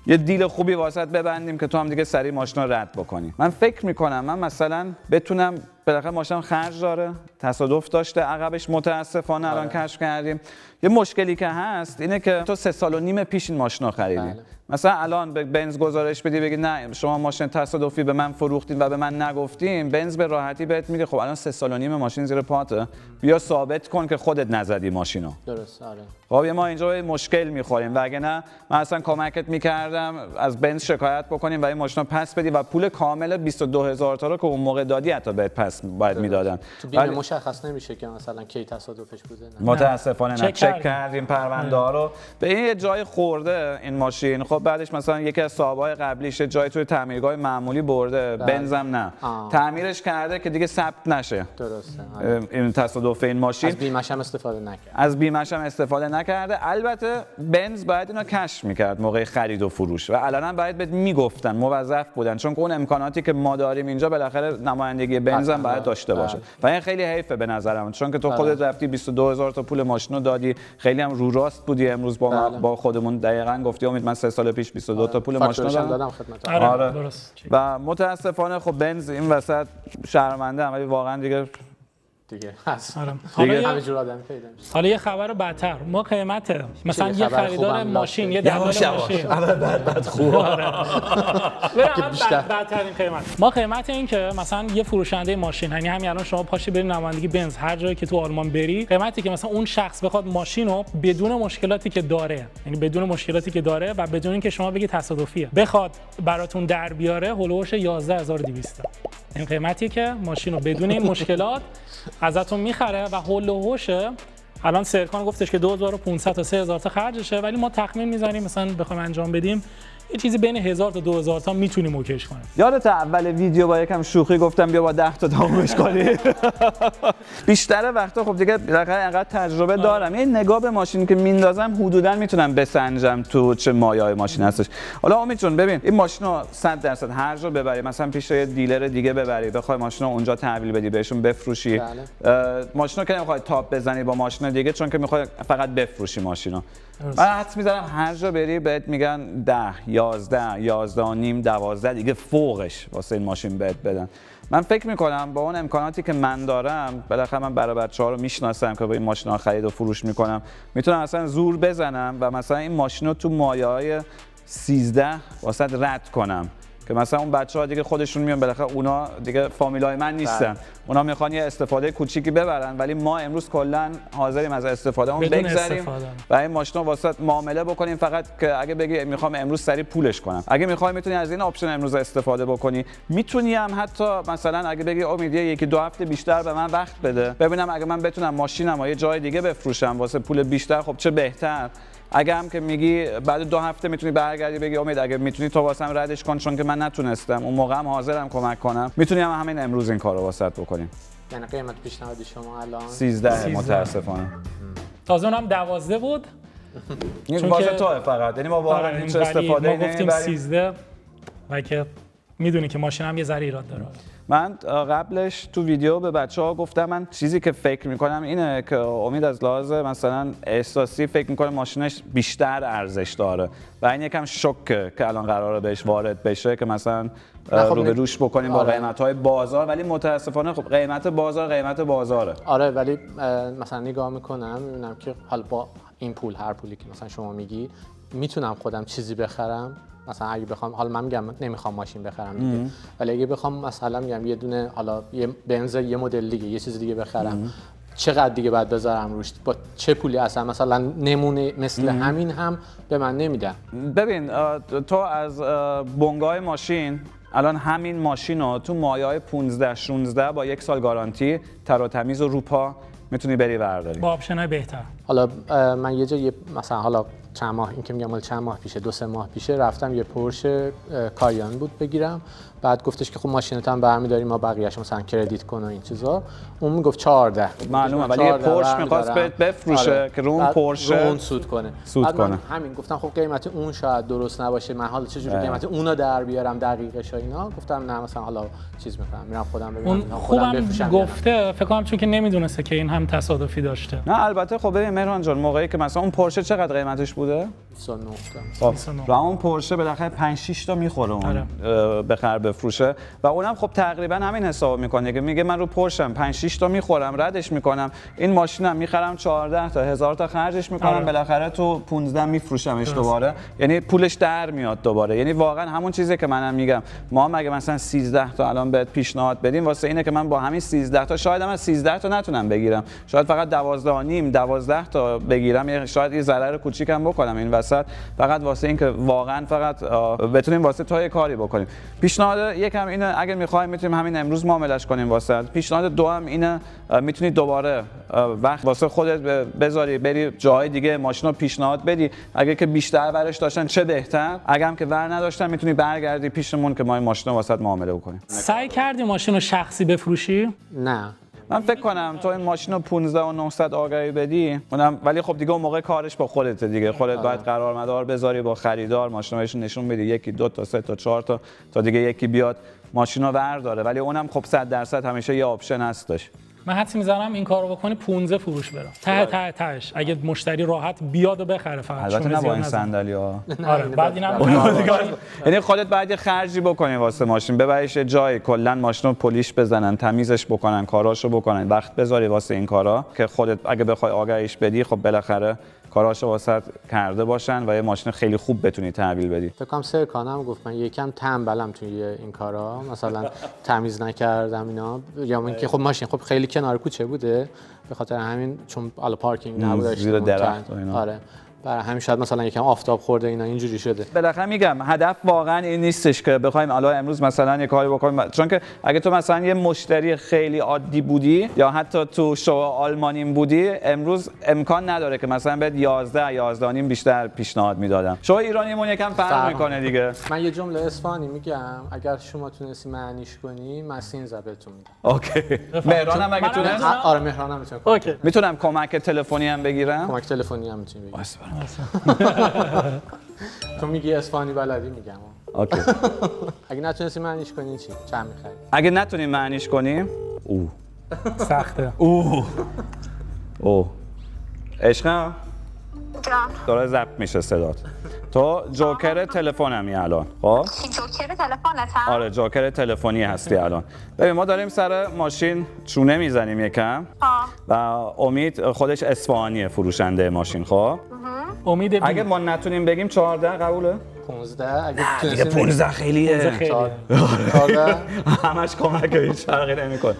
Speaker 3: یه دیل خوبی واسط ببندیم که تو هم دیگه سریع ماشینا رد بکنی. من فکر میکنم من مثلا بتونم، بالاخره ماشینم خرج داره، تصادف داشته عقبش متاسفانه الان کشف کردیم. یه مشکلی که هست اینه که تو 3 سال و نیم پیش این ماشینا خریدی. مثلا الان به بنز گزارش بدی بگی نه شما ماشین تصادفی به من فروختین و به من نگفتین، بنز به راحتی بهت میگه خب الان 3 سال و نیم ماشین زیر پاته، بیا ثابت کن که خودت نزدی ماشینو.
Speaker 1: درست. آره.
Speaker 3: خب ما اینجا مشکل میخوریم و اگه نه من اصلا کمکت میکردم از بنز شکایت بکنیم و این ماشینا پس بدی و پول کامل 22000 تا رو که اون موقع دادی حتی بهت پس باید میدادن.
Speaker 1: تو بیمه مشخص نمیشه که مثلا کی تصادفش بوده.
Speaker 3: متاسفانه نه. چک کردیم پرونده ها رو. به این یه جای خورده این ماشین. خب بعدش مثلا یکی از صاحبای قبلیش جای توی تعمیرگاه معمولی برده، بنزم نه. تعمیرش کرده که دیگه ثبت نشه.
Speaker 1: درسته.
Speaker 3: این تصادف این ماشین
Speaker 1: از بیمه‌ش هم استفاده نکرد.
Speaker 3: از بیمه‌ش هم استفاده نکرده. البته بنز باید اینو کشف میکرد موقع خرید و فروش و الانم باید بهت میگفتن، موظف بودن، چون که اون امکاناتی که ما داریم اینجا بالاخره نمایندگی بنز هم باید داشته باشه. و این خیلی حیفه به نظرم، چون که تو خودت رفتی 22000 تا پول ماشینو دادی، خیلی هم رو راست بودی امروز با خودمون دقیقاً گفتی امید من 3 سال پیش 22 تا پول ماشینو دادم
Speaker 1: خدمت.
Speaker 2: آره درست.
Speaker 3: و متاسفانه خب بنز این وسط شرمنده، ولی واقعا دیگه
Speaker 1: هست.
Speaker 2: حالا
Speaker 1: همه جور آدم پیدا میشه.
Speaker 2: حالا یه خبر بدتر، ما قیمت مثلا یه خریدار ماشین، یه دلال ماشین
Speaker 3: بعد خوبه
Speaker 2: که بدترین قیمت، ما قیمت این که مثلا یه فروشنده ماشین، یعنی همین الان شما پاشی برید نمایندگی بنز هر جایی که تو آلمان بری، قیمتی که مثلا اون شخص بخواد ماشین رو بدون مشکلاتی که داره، یعنی بدون مشکلاتی که داره و بدون اینکه شما بگید تصادفیه، بخواد براتون در بیاره، هولوش 11200. این قیمتی که ماشین رو بدون این مشکلات ازتون میخره و هول و هوشه. الان سرکان گفتش که 2500 تا 3000 تا خرجشه، ولی ما تخمین میزنیم مثلا بخوایم انجام بدیم یه چیزی بین 1000 تا 2000 تا میتونیم اوکیش کنیم.
Speaker 3: یادت اول ویدیو با یکم شوخی گفتم بیا با 10 تا تمومش کنی. بیشتر وقتا خب دیگه بالاخره انقدر تجربه دارم، یه نگاه به ماشین که میندازم حدوداً میتونم بسنجم تو چه مایه‌ای ماشین هستش. حالا امید جون ببین این ماشینو 100% هر جا ببری، مثلا پیش یه دیلر دیگه ببری، بخوای ماشینو اونجا تحویل بدی بهشون بفروشی، ماشینو که نمیخوای تاپ بزنی با ماشین دیگه چون که میخوای فقط بفروشی ماشینو. من حدس میزنم هر جا بری بهت میگن 10 11 11 و نیم 12 دیگه فوقش واسه این ماشین بهت بدن. من فکر میکنم با اون امکاناتی که من دارم، بالاخره من برای بچه‌ها رو میشناسم که با این ماشینا خرید و فروش میکنم، میتونم مثلا زور بزنم و مثلا این ماشین رو تو مایه‌های 13 واسه رد کنم که مثلا اون بچه‌ها دیگه خودشون میان، بالاخره اونا دیگه فامیلای من نیستن، اونا میخوان یه استفاده کوچیکی ببرن، ولی ما امروز کلا حاضریم از استفاده اون بگذریم و این ماشینا واسه معامله بکنیم، فقط که اگه بگی میخوام امروز سری پولش کنم. اگه میخوای میتونی از این آپشن امروز استفاده بکنی. میتونی هم حتی مثلا اگه بگی امید یکی دو هفته بیشتر به من وقت بده ببینم اگه من بتونم ماشینمو یه جای دیگه بفروشم واسه پول بیشتر، خب چه بهتر. اگه هم که میگی بعد 2 هفته میتونی برگردی بگی امید اگه میتونی تو واسم ردش کن چون که من نتونستم، اون موقع هم حاضرم کمک کنم، میتونی هم همین امروز این کارو واسط بکنیم.
Speaker 1: یعنی قیمت پیشنهادی شما الان
Speaker 3: 13 متاسفانه.
Speaker 2: تازه اونم 12 بود.
Speaker 3: این واسه تو فقط، یعنی ما واقعا هیچ استفاده
Speaker 2: ما گفتیم 13 و که میدونی که ماشین هم یه ذره ایراد داره.
Speaker 3: من قبلش تو ویدیو به بچه‌ها گفتم من چیزی که فکر می‌کنم اینه که امید از لحاظ مثلا احساسی فکر می‌کنه ماشینش بیشتر ارزش داره و این یکم شوکه که الان قراره بهش وارد بشه که مثلا رو به روش بکنیم با قیمت‌های بازار، ولی متاسفانه خب قیمت بازاره.
Speaker 1: آره ولی مثلا نگاه می‌کنم می‌بینم که حالا با این پول، هر پولی که مثلا شما میگی، میتونم خودم چیزی بخرم. مثلا اگه بخوام، حالا من میگم نمیخوام ماشین بخرم دیگه، ولی اگه بخوام مثلا میگم یه دونه حالا یه بنز یه مدل دیگه یه چیز دیگه بخرم، چقدر دیگه باید بذارم روش؟ با چه پولی؟ اصلا مثلا نمونه مثل همین هم به من نمیدن.
Speaker 3: ببین تو از بنگاه ماشین الان همین ماشین رو تو مایه‌های 15-16 با 1 سال گارانتی تر و تمیز و روپا میتونی بری برداری
Speaker 2: با آپشن‌های بهتر.
Speaker 1: حالا من یه جا مثلا حالا چند ماه، این که میگم چند ماه پیشه، 2-3 ماه پیشه رفتم یه پورشه کایان بود بگیرم، بعد گفتش که خب ماشینت هم برمی‌داریم ما بقیه‌اش مثلا کردیت کن و این چیزا. اون میگفت 14
Speaker 3: معلومه، ولی یه پورش می‌خواست بفروشه که رو اون پورشه
Speaker 1: اون سود کنه. من همین گفتم خب قیمت اون شاید درست نباشه، من حالا چجوری قیمت اونو در بیارم دقیقش و اینا. گفتم نه مثلا حالا چیز می‌کنم، میرم خودم ببینم خودم بفروشم.
Speaker 2: گفته فکر کنم چون که نمیدونسته که این هم تصادفی داشته.
Speaker 3: نه البته خب ببین مهران جان، موقعی که مثلا اون پورشه چقدر قیمتش بوده؟
Speaker 1: 29
Speaker 3: و اون پورشه بالاخره 5-6 تا میخوره اون بخر بفروشه و اونم خب تقریبا همین حساب میکنه که میگه من رو پورشم 5-6 تا میخورم ردش میکنم، این ماشینم میخرم 14 تا 1000 تا خرجش میکنم، بالاخره تو 15 میفروشمش دوباره، یعنی پولش در میاد دوباره. یعنی واقعا همون چیزی که منم میگم، ما مگه مثلا 13 تا الان بهت پیشنهاد بدیم واسه اینه که من با همین 13 تا شاید من 13 تا نتونم بگیرم، شاید فقط 12 تا بگیرم، شاید یه ضرر کوچیکم بکنم این وسط، فقط واسه اینکه واقعا فقط بتونیم واسه تو یه کاری بکنیم. پیشنهاد یکم اینه اگر می‌خوایم میتونیم همین امروز معاملش کنیم واسه. پیشنهاد دوم اینه میتونی دوباره وقت واسه خودت بذاری بری جای دیگه ماشینو پیشنهاد بدی، اگه که بیشتر ورش داشتن چه بهتر، اگه هم که ور نداشتن میتونی برگردی پیشمون که ما این ماشینو واسه معامله بکنیم.
Speaker 2: سعی کردی ماشینو شخصی بفروشی؟
Speaker 1: نه
Speaker 3: من فکر کنم تو این ماشین رو 15,900 آگهی بدی اونم، ولی خب دیگه اون موقع کارش با خودته دیگه، خودت باید قرارمدار بذاری با خریدار، ماشین رو نشون بدی 1 2 تا 3 تا 4 تا دیگه یکی بیاد ماشین رو برداره، ولی اونم خب 100% همیشه یه آپشن هستش.
Speaker 2: من حدس می‌زنم این کارو بکنی 15 فروش برم تهش اگه مشتری راحت بیاد و بخره، فقط
Speaker 3: البته نه با این صندلی‌ها.
Speaker 2: آره بعد اینم
Speaker 3: یعنی خودت باید یه خرجی بکنی واسه ماشین، ببریش جای کلا ماشین رو پلیش بزنن، تمیزش بکنن، کاراشو بکنن، وقت بذاری واسه این کارا که خودت اگه بخوای آگهیش بدی خب بالاخره کاراشو واسط کرده باشن و یه ماشین خیلی خوب بتونی تحویل بدی.
Speaker 1: فکر کنم سرکانم گفت من یکم تنبلم توی این کارا، مثلا تمیز نکردم اینا، یا اینکه خب ماشین خب خیلی کنار کوچه بوده، به خاطر همین چون حالا پارکینگ نبود
Speaker 3: زیر درخت و اینا.
Speaker 1: آره برای همین شاید مثلا یکم آفتاب خورده اینا اینجوری شده.
Speaker 3: بالاخره میگم هدف واقعا این نیستش که بخوایم الان امروز مثلا یه کاری بکنیم، چون که اگه تو مثلا یه مشتری خیلی عادی بودی یا حتی تو شو آلمانیم بودی، امروز امکان نداره که مثلا بهت 11 نیم بیشتر پیشنهاد میدادم. شو ایرانیمون یکم فرق میکنه دیگه.
Speaker 1: من یه جمله اصفهانی میگم، اگر شما تونستی معنیش کنی من 13 بهتون میدم.
Speaker 3: اوکی. مهران هم اگه تونست؟
Speaker 1: آره مهران هم میتونه.
Speaker 2: اوکی.
Speaker 3: میتونم کمک تلفنی هم بگیرم؟
Speaker 1: کمک تلفنی هم میتونی بگیری. تو میگی اصفهانی بلدی میگم.
Speaker 3: اوکی.
Speaker 1: اگه نتونستی معنیش کنی چی؟ چند میخری؟
Speaker 3: اگه نتونیم معنیش کنیم،
Speaker 2: سخته.
Speaker 3: عشقم
Speaker 5: جان
Speaker 3: داره ضبط میشه صدات. تو جوکر تلفنمی الان، خب؟
Speaker 5: چی جوکر تلفنتم؟
Speaker 3: آره جوکر تلفنی هستی الان. ببین ما داریم سر ماشین چونه میزنیم یکم و امید خودش اصفهانیه فروشنده ماشین، خب؟
Speaker 2: امید
Speaker 3: اگه ما نتونیم بگیم 14 قبوله؟
Speaker 1: 15 اگه
Speaker 3: دیگه
Speaker 1: تونستیم
Speaker 3: 15 خیلیه.
Speaker 2: خیلی
Speaker 1: 14
Speaker 3: همش کمک هیچ فرقی نمیکنه.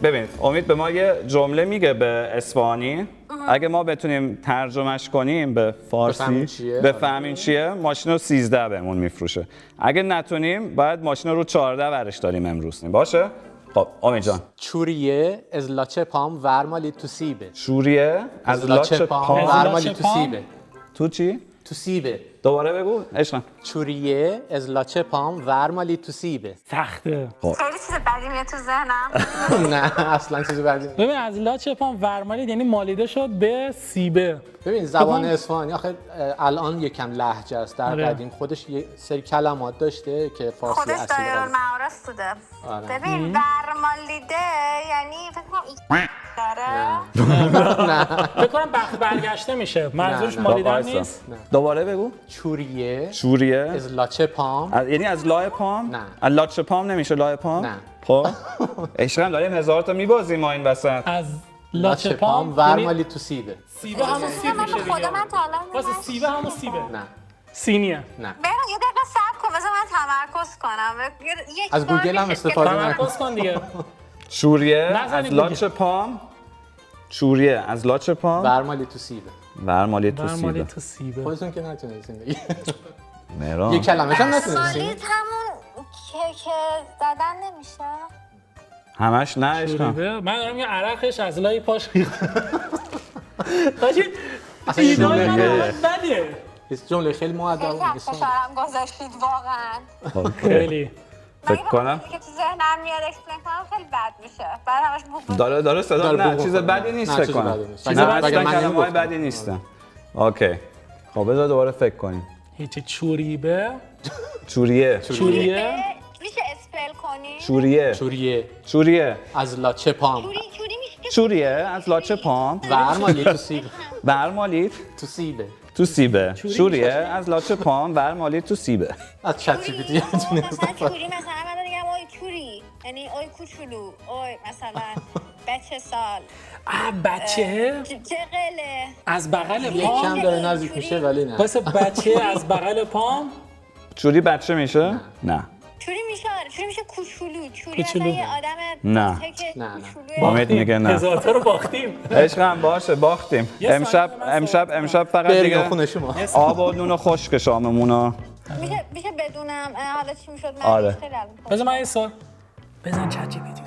Speaker 3: ببین امید به ما یه جمله میگه به اصفهانی، اگه ما بتونیم ترجمهش کنیم به فارسی بفهمیم چیه ماشین رو 13 بهمون میفروشه. اگه نتونیم باید ماشین رو 14 برش داریم امروز. باشه؟ خب امید جان
Speaker 1: چوریه از لاچه پام ورمالی تو سیبه.
Speaker 3: شوریه از لاچ پام
Speaker 1: ورمالی تو سیبه.
Speaker 3: تو چی؟
Speaker 1: تو سیبه.
Speaker 3: دوباره بگو عشقم.
Speaker 1: چوریه از لاچه پام ورمالی تو سیبه.
Speaker 2: سخته.
Speaker 5: خیلی چیز بدی میاد تو ذهنم.
Speaker 1: نه اصلا چیزی بدی نیست.
Speaker 2: ببین از لاچ پام ورمالید یعنی مالیده شد به سیبه.
Speaker 1: ببین زبان اصفهانی آخه الان یکم لهجه است. در قدیم خودش یه سری کلمات داشته که فارسی
Speaker 5: خودش
Speaker 1: اصلی
Speaker 5: دایرالمعارف بوده.
Speaker 1: آره.
Speaker 5: ببین ورمالیده یعنی فکر کنم داره.
Speaker 2: فکر کنم برگشته میشه. منظورش مالیدن نیست.
Speaker 3: دوباره بگو.
Speaker 1: چوریه
Speaker 3: از
Speaker 1: از لاچه پام
Speaker 3: یعنی از لای پام؟
Speaker 1: نه.
Speaker 3: از لاچ پام نمیشه لای پام؟
Speaker 1: نه.
Speaker 3: خب عشقم داریم هزار تا میبازیم ما این وسط.
Speaker 2: از
Speaker 1: لاچه
Speaker 2: لاچ
Speaker 1: پام
Speaker 2: پام
Speaker 1: ورمالی تو سیبه.
Speaker 2: سیبه همون سیب
Speaker 5: من
Speaker 2: میشه
Speaker 5: به خدا
Speaker 2: دیگه.
Speaker 5: من تا الان
Speaker 2: واسه سیبه همون سیبه.
Speaker 1: نه
Speaker 2: سینیه.
Speaker 1: نه
Speaker 5: برو یه دقیقه صبر کن بذار من تمرکز کنم.
Speaker 1: از گوگل هم استفاده نکن.
Speaker 2: تمرکز کن دیگه.
Speaker 3: شوریه
Speaker 2: نزنی
Speaker 3: از لاچ پام. چوریه از لاچ پام
Speaker 1: ورمالی تو سیبه.
Speaker 3: ورمالی تو
Speaker 2: ورمالی
Speaker 3: سیبه.
Speaker 2: تو سیبه.
Speaker 1: خودتون که نتونستین دیگه.
Speaker 3: مهران
Speaker 1: یه کلمه‌ش هم نتونستین.
Speaker 5: مالید همون که زدن نمیشه.
Speaker 3: همش نه عشقم.
Speaker 2: شوریده. من دارم یه عرقش از لای پاش ریخته. حاجی
Speaker 1: اصلا یه
Speaker 2: ایدای من
Speaker 1: جمله
Speaker 2: بده.
Speaker 1: یه جمله خیلی مؤدب
Speaker 5: خیلی
Speaker 1: بود.
Speaker 5: فشارم گذاشتید واقعا.
Speaker 2: خیلی.
Speaker 3: فکر کنم
Speaker 5: که تو ذهنم میاد اکسپلین کنم خیلی بد میشه. بعد همش بوق
Speaker 3: داره صدا
Speaker 1: داره
Speaker 3: نه
Speaker 1: بوق
Speaker 3: چیز
Speaker 1: می‌کنه.
Speaker 3: بدی نیست
Speaker 1: نه،
Speaker 3: فکر
Speaker 1: چیز
Speaker 3: کنم.
Speaker 1: بدی نیست.
Speaker 3: نه
Speaker 1: بگه
Speaker 3: اصلا
Speaker 1: من
Speaker 3: کلمه‌های
Speaker 1: نگفتم.
Speaker 3: بدی نیستن. اوکی. خب بذار دوباره فکر کنیم.
Speaker 2: هیچ چوریبه.
Speaker 3: چوریه.
Speaker 2: چوریه.
Speaker 5: میشه اسپل کنی؟
Speaker 3: چوریه.
Speaker 1: چوریه از لاچه پام
Speaker 5: چوری میشه
Speaker 3: چوریه از لاچ پام.
Speaker 1: ورمالی تو سیبه.
Speaker 3: ورمالی
Speaker 1: تو سیبه.
Speaker 3: تو سیبه. شوریه از لاچ پام ورمالی تو سیبه.
Speaker 1: از چت جی پی تی
Speaker 5: مثلا چوری مثلا من میگم اوی چوری یعنی اوی کوچولو اوی مثلا بچه سال
Speaker 2: بچه
Speaker 5: چقله
Speaker 2: از بغل
Speaker 1: یکم
Speaker 2: پام.
Speaker 1: داره نزدیک میشه ولی نه.
Speaker 2: واسه بچه از بغل پام.
Speaker 3: چوری بچه میشه؟ نه.
Speaker 5: چوری میشه کوچولو چوری
Speaker 2: کوچولو.
Speaker 5: مثلا یه آدم
Speaker 3: نه.
Speaker 1: نه.
Speaker 3: امید میگه نه.
Speaker 2: هزار تا رو باختیم.
Speaker 3: عشقم باشه باختیم.
Speaker 2: یه ثانیه
Speaker 3: امشب فقط
Speaker 1: بریم
Speaker 3: دیگه
Speaker 1: خونه شما.
Speaker 3: آب و نون و خشک شاممونو.
Speaker 5: میشه بدونم حالا چی میشد من
Speaker 3: آره.
Speaker 5: خیلی الان
Speaker 2: بذار من یه سوال بزن چت جی پی تی.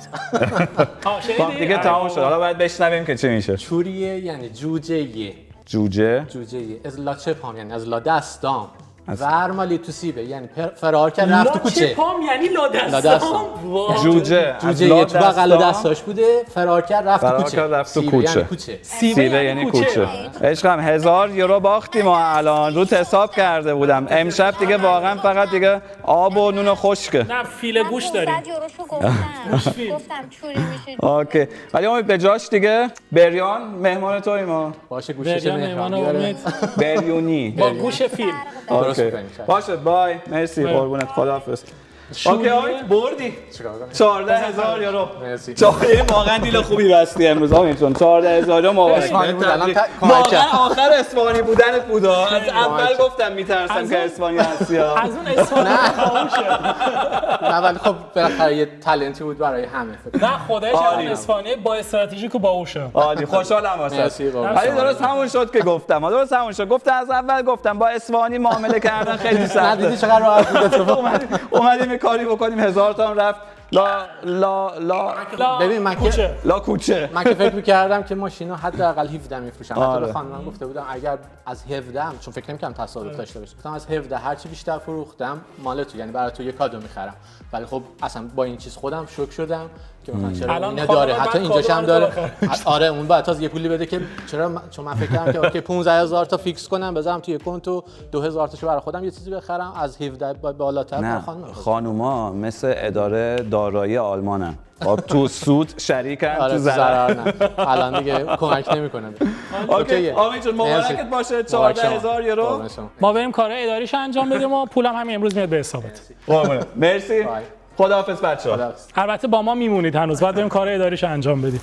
Speaker 3: خب دیگه تمام شد. حالا باید بشنویم که چی میشه.
Speaker 1: چوریه یعنی جوجه
Speaker 3: جوجه.
Speaker 1: از لاچه پام یعنی از لا دستام. ورمالی تو سیبه یعنی فرار کرد رفت تو کوچه.
Speaker 2: لاچ پام یعنی لا دستام. وای.
Speaker 3: جوجه
Speaker 1: جوجه تو بغل دستاش بوده فرار کرد رفت تو کوچه.
Speaker 3: کوچه.
Speaker 1: یعنی کوچه.
Speaker 3: سیبه یعنی کوچه. عشقم 1000 یورو باختیم ما الان رو حساب کرده بودم. امشب دیگه واقعا فقط دیگه آب و نون و خشکه.
Speaker 2: نه فیل گوش داریم.
Speaker 5: 500 یوروشو گفتم چوری میشه
Speaker 3: اوکی. ولی امید به جاش دیگه بریان مهمان تویی ما.
Speaker 1: باشه گوشش
Speaker 2: بریان
Speaker 1: مهران
Speaker 2: مهمان
Speaker 1: بیاره.
Speaker 2: امید
Speaker 3: بریونی.
Speaker 2: با گوش فیل.
Speaker 1: درست
Speaker 3: اوکی.
Speaker 1: می‌کنیم.
Speaker 3: باشه بای مرسی قربونت خداحافظ. اوکی امید بردی.
Speaker 1: چیکار کنم؟
Speaker 3: 14000 یورو.
Speaker 1: مرسی.
Speaker 3: چاقی واقعا دیل خوبی بستی امروز امید جون. 14000 یورو
Speaker 1: اصفهانی بود، الان
Speaker 3: مبارک.
Speaker 1: کمک کرد.
Speaker 3: واقعا آخر اصفهانی بودنت بود. از اول
Speaker 1: کرد.
Speaker 3: گفتم میترسم که اصفهانی هستی.
Speaker 2: از اون اصفهانی باهوشه.
Speaker 1: نه ولی خب بالاخره یه تالنتی بود برای همه.
Speaker 2: نه خدایش
Speaker 3: عالی.
Speaker 2: هم اصفهانی با استراتژیک و باهوشه.
Speaker 3: عالی خوشحالم
Speaker 1: مرسی
Speaker 3: واسه.
Speaker 1: بابا.
Speaker 3: ولی درست همون شد که گفتم. درست همون شد. گفتم از اول گفتم با اصفهانی معامله کردن خیلی
Speaker 1: نه
Speaker 3: سخته.
Speaker 1: دیدی چقدر راحت بود اتفاق.
Speaker 3: اومدیم یه کاری بکنیم 1000 تا هم رفت
Speaker 1: ببین من که
Speaker 3: لا کوچه.
Speaker 1: من که فکر می‌کردم که ماشینا حداقل 17 میفروشن. حتی
Speaker 3: آره.
Speaker 1: به خانمم گفته بودم اگر از 17 چون فکر نمی‌کردم تصادف داشته باشه. گفتم از 17 هر چی بیشتر فروختم مال تو یعنی برای تو یه کادو می‌خرم. ولی خب اصلا با این چیز خودم شوک شدم که مثلا چرا
Speaker 2: الان
Speaker 1: اینه داره
Speaker 2: خانم
Speaker 1: حتی
Speaker 2: بعد
Speaker 1: اینجاش هم
Speaker 2: کادو
Speaker 1: داره.
Speaker 2: بخره.
Speaker 1: آره اون بعد تازه یه پولی بده که چرا چون من فکر کردم که اوکی 15000 تا فیکس کنم بذارم توی اکانت و 2000 تاشو برای خودم یه چیزی بخرم از 17 بالاتر برای
Speaker 3: نه
Speaker 1: خانم.
Speaker 3: خانوما مثل اداره دارایی آلمانن. تو سود شریکن،
Speaker 1: آره
Speaker 3: تو
Speaker 1: ضرر
Speaker 3: ضرر.
Speaker 1: نه. الان دیگه کمک نمیکنه.
Speaker 3: اوکی آمین جون، مبارکت باشه. 14,000 یورو.
Speaker 2: ما بریم کارهای اداریش انجام بدیم و پولم همین امروز میاد به حسابت.
Speaker 3: مرسی. خداحافظ بچه‌ها.
Speaker 2: البته با ما میمونید هنوز، بعد بریم کارهای اداریش انجام بدیم.